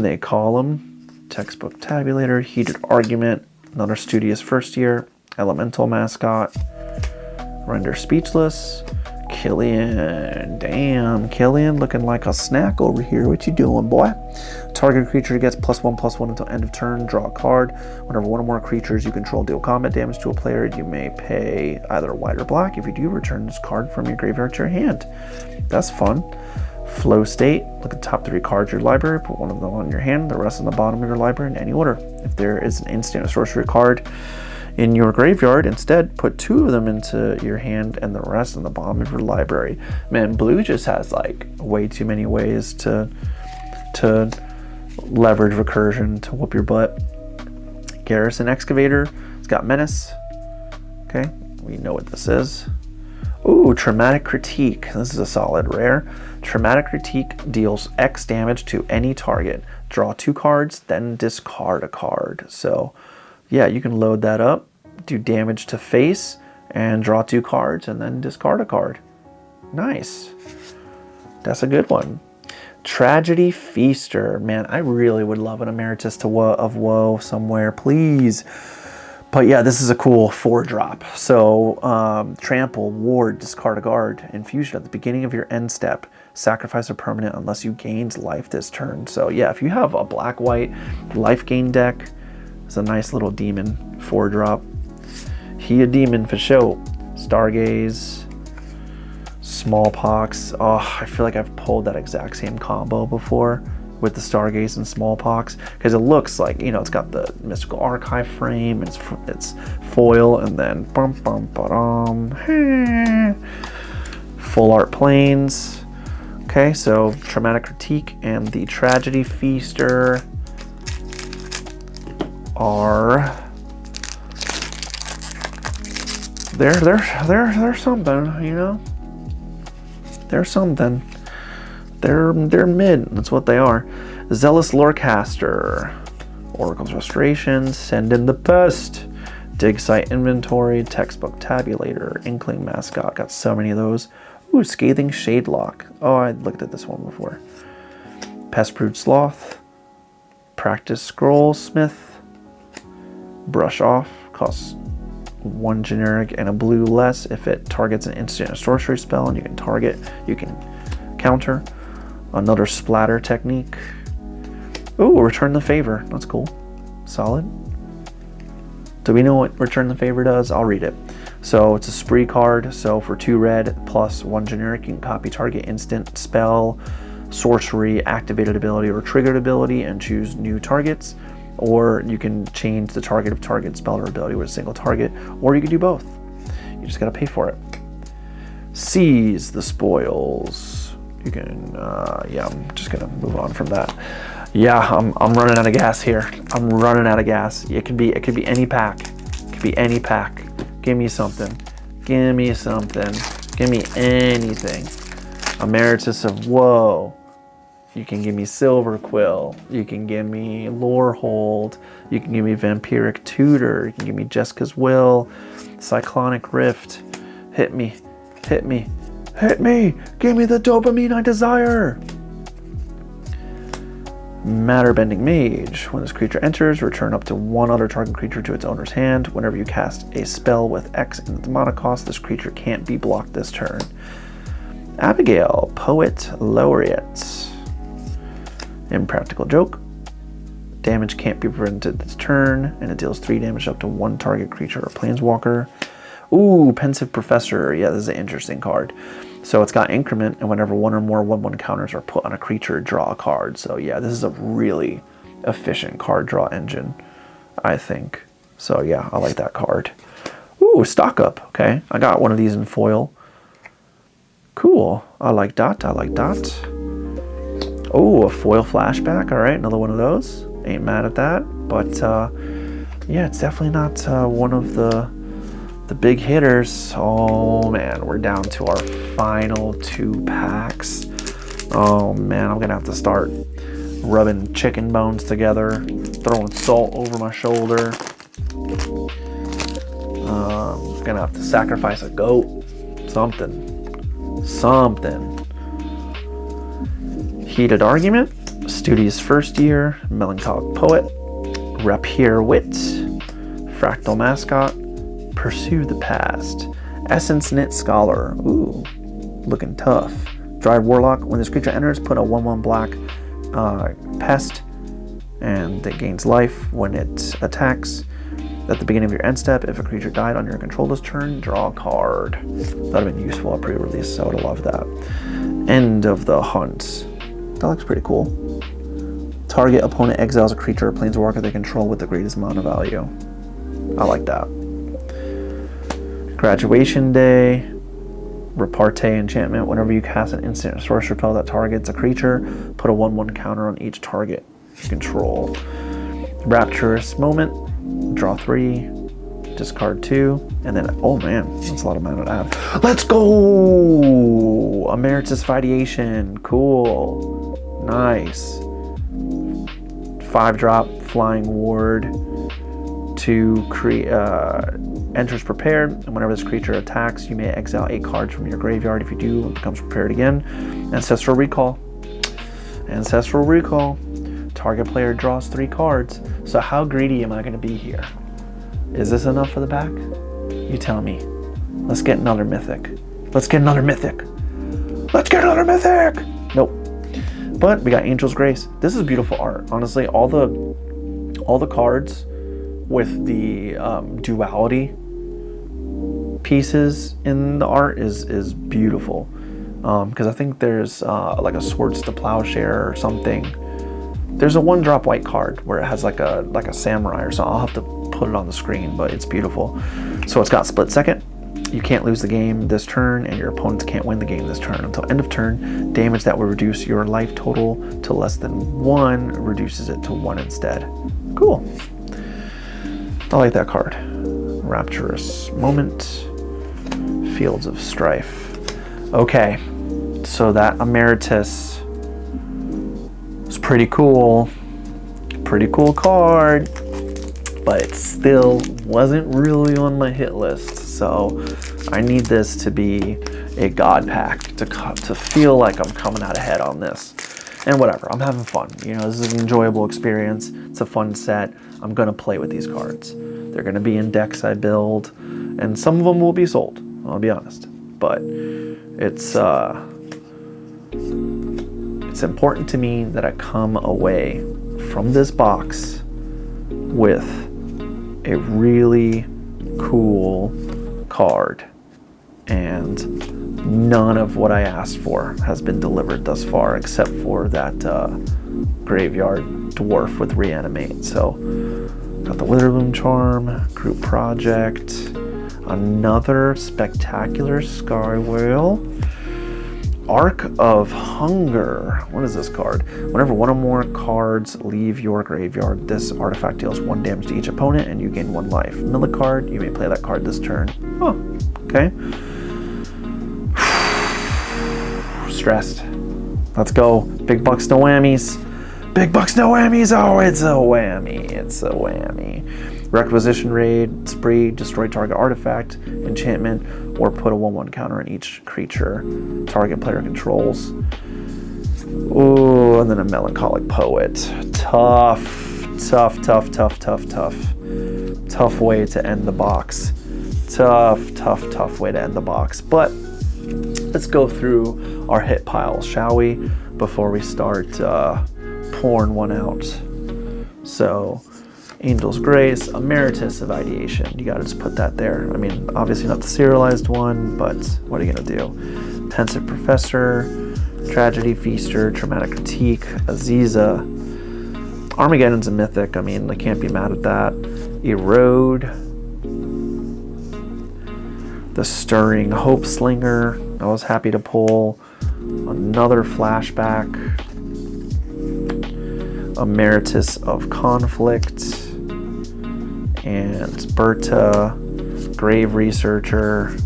they call him. Textbook Tabulator, Heated Argument, another studious first year, Elemental Mascot, Render Speechless, Killian. Damn, Killian looking like a snack over here. What you doing, boy? Target creature gets +1/+1 until end of turn. Draw a card. Whenever one or more creatures you control deal combat damage to a player, you may pay either white or black. If you do, return this card from your graveyard to your hand. That's fun. Flow State. Look at the top 3 cards of your library. Put one of them on your hand, the rest on the bottom of your library in any order. If there is an instant or sorcery card in your graveyard, instead put 2 of them into your hand and the rest on the bottom of your library. Man, blue just has like way too many ways to leverage recursion to whoop your butt. Garrison Excavator. It's got Menace. Okay, we know what this is. Ooh, Traumatic Critique. This is a solid rare. Traumatic Critique deals X damage to any target. Draw 2 cards, then discard a card. So, yeah, you can load that up, do damage to face, and draw 2 cards, and then discard a card. Nice. That's a good one. Tragedy Feaster. Man, I really would love an Emeritus of Woe somewhere, please. But yeah, this is a cool 4-drop. So, Trample, Ward, discard a card. Infusion at the beginning of your end step. Sacrifice a permanent unless you gained life this turn. So yeah, if you have a black-white life gain deck, it's a nice little demon 4-drop. He a demon for show. Stargaze, Smallpox. Oh, I feel like I've pulled that exact same combo before with the Stargaze and Smallpox, because it looks like, you know, it's got the Mystical Archive frame, it's foil, and then full art planes. Okay, so Traumatic Critique and the Tragedy Feaster are they're something, you know. They're something. They're mid. That's what they are. Zealous Lorecaster, Oracle's Restoration, Send in the Pest, Dig Site Inventory, Textbook Tabulator, Inkling Mascot. Got so many of those. Ooh, Scathing Shadelock. Oh, I looked at this one before. Pest-Brood Sloth, Practice Scroll Smith, Brush Off, costs 1 generic and a blue less if it targets an instant or sorcery spell, and you can counter. Another Splatter Technique. Ooh, return the favor. That's cool. Solid. Do we know what return the favor does? I'll read it. So it's a spree card. So for 2 red plus 1 generic, you can copy target instant, spell, sorcery, activated ability, or triggered ability and choose new targets. Or you can change the target of target, spell, or ability with a single target. Or you can do both. You just gotta pay for it. Seize the spoils. You can, yeah, I'm just gonna move on from that. Yeah, I'm running out of gas here. I'm running out of gas. It could be any pack. It could be any pack. Give me something. Give me something. Give me anything. Emeritus of Woe. You can give me Silver Quill. You can give me Lorehold. You can give me Vampiric Tutor. You can give me Jessica's Will. Cyclonic Rift. Hit me. Hit me. Hit me. Give me the dopamine I desire. Matter Bending Mage. When this creature enters, return up to 1 other target creature to its owner's hand. Whenever you cast a spell with X in the demonic cost, this creature can't be blocked this turn. Abigail, Poet Laureate. Impractical Joke. Damage can't be prevented this turn, and it deals 3 damage up to 1 target creature or planeswalker. Ooh, Pensive Professor. Yeah, this is an interesting card. So it's got increment, and whenever 1 or more 1/1 counters are put on a creature, draw a card. So yeah, this is a really efficient card draw engine, I think. So yeah, I like that card. Ooh, Stock Up. Okay, I got one of these in foil. Cool. I like that. I like that. Oh, a foil flashback. All right, another one of those. Ain't mad at that. But yeah, it's definitely not one of the big hitters. Oh man, we're down to our final 2 packs. Oh man, I'm gonna have to start rubbing chicken bones together, throwing salt over my shoulder. Gonna have to sacrifice a goat. Something. Heated Argument, Studious First Year, Melancholic Poet, Rapier Wit, Fractal Mascot, Pursue the Past, Essence Knit Scholar. Ooh, looking tough. Drive Warlock. When this creature enters, put a 1/1 black pest, and it gains life when it attacks. At the beginning of your end step, if a creature died on your control this turn, draw a card. That would have been useful at pre-release, so I would have loved that. End of the Hunt. That looks pretty cool. Target opponent exiles a creature or planeswalker they control with the greatest amount of value. I like that. Graduation Day. Repartee Enchantment. Whenever you cast an instant or sorcery spell that targets a creature, put a 1/1 counter on each target you control. Rapturous Moment. Draw 3, discard 2, and then, oh man, that's a lot of mana to add. Let's go! Emeritus Fideation. Cool. Nice. 5-drop Flying Ward to create enters prepared, and whenever this creature attacks, you may exile 8 cards from your graveyard. If you do, it becomes prepared again. Ancestral Recall. Ancestral Recall. Target player draws 3 cards. So how greedy am I going to be here? Is this enough for the pack? You tell me. Let's get another mythic. Let's get another mythic. Let's get another mythic! Nope. But we got Angel's Grace. This is beautiful art. Honestly, all the cards with the duality pieces in the art is beautiful. Because I think there's like a Swords to Plowshare or something. There's a 1-drop white card where it has like a samurai or something. I'll have to put it on the screen, but it's beautiful. So it's got Split Second. You can't lose the game this turn, and your opponents can't win the game this turn until end of turn. Damage that will reduce your life total to less than 1 reduces it to 1 instead. Cool. I like that card. Rapturous Moment. Fields of Strife. Okay, so that Emeritus is pretty cool. Pretty cool card, but it still wasn't really on my hit list. So I need this to be a god pack to feel like I'm coming out ahead on this. And whatever, I'm having fun. You know, this is an enjoyable experience. It's a fun set. I'm gonna play with these cards. They're gonna be in decks I build, and some of them will be sold, I'll be honest. But it's important to me that I come away from this box with a really cool card, and none of what I asked for has been delivered thus far, except for that graveyard dwarf with reanimate. So got the Witherloom Charm, group project, another spectacular Sky Whale, Arc of Hunger. What is this card? Whenever one or more cards leave your graveyard, this artifact deals 1 damage to each opponent and you gain 1 life. Mill a card, you may play that card this turn. Oh, okay. Stressed. Let's go. Big bucks, no whammies. Big bucks, no whammies. Oh, it's a whammy. It's a whammy. Requisition Raid, Spree, destroy target artifact, enchantment, or put a 1/1 counter on each creature target player controls. Oh, and then a Melancholic Poet. Tough, tough, tough, tough, tough, tough. Tough way to end the box. Tough, tough, tough way to end the box. But let's go through our hit pile, shall we? Before we start pouring one out. So, Angel's Grace, Emeritus of Ideation. You gotta just put that there. I mean, obviously not the serialized one, but what are you gonna do? Pensive Professor, Tragedy Feaster, Traumatic Critique, Aziza. Armageddon's a mythic. I mean, I can't be mad at that. Erode. The Stirring Hope Slinger. I was happy to pull. Another Flashback. Emeritus of Conflict. And Berta, Grave Researcher,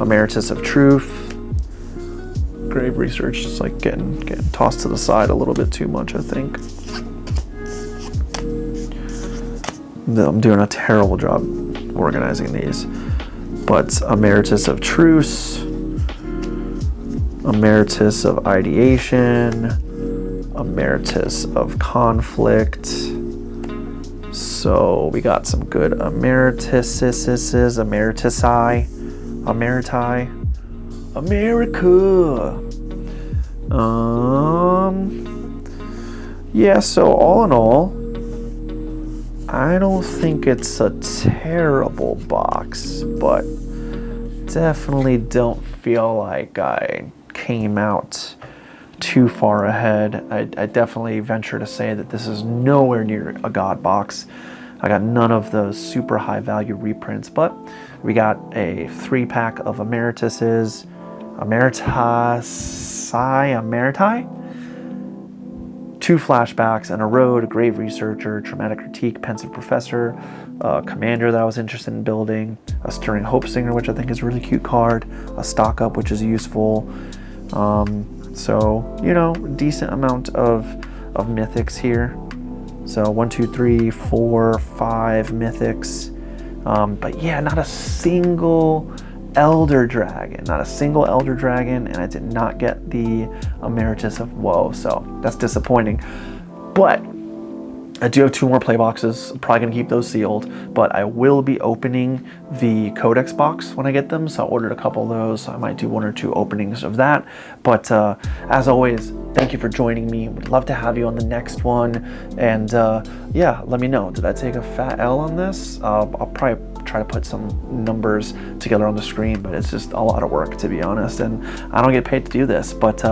Emeritus of Truth. Grave Research is like getting tossed to the side a little bit too much, I think. I'm doing a terrible job organizing these. But Emeritus of Truce, Emeritus of Ideation, Emeritus of Conflict. So we got some good emeritises, emeritici, emeriti, America. Yeah, so all in all, I don't think it's a terrible box, but definitely don't feel like I came out too far ahead. I definitely venture to say that this is nowhere near a god box. I got none of those super high value reprints, but we got a 3-pack of Emerituses, Emeriti, 2 Flashbacks, and a Road, a Grave Researcher, Traumatic Critique, Pensive Professor, Commander that I was interested in building, a Stirring Hope Singer, which I think is a really cute card, a Stock Up, which is useful. So, you know, decent amount of mythics here. So 1, 2, 3, 4, 5 mythics. But yeah, not a single Elder Dragon. Not a single Elder Dragon, and I did not get the Emeritus of Woe, so that's disappointing. But I do have 2 more play boxes. I'm probably gonna keep those sealed, but I will be opening the Codex box when I get them, so I ordered a couple of those. I might do 1 or 2 openings of that. But as always, thank you for joining me. Would love to have you on the next one. And yeah, let me know. Did I take a fat L on this? I'll probably try to put some numbers together on the screen, but it's just a lot of work, to be honest, and I don't get paid to do this, but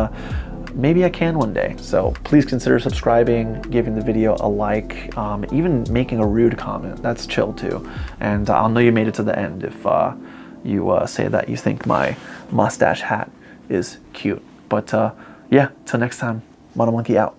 maybe I can one day. So please consider subscribing, giving the video a like, even making a rude comment. That's chill too. And I'll know you made it to the end if you say that you think my mustache hat is cute. But yeah, till next time, Mono Monkey out.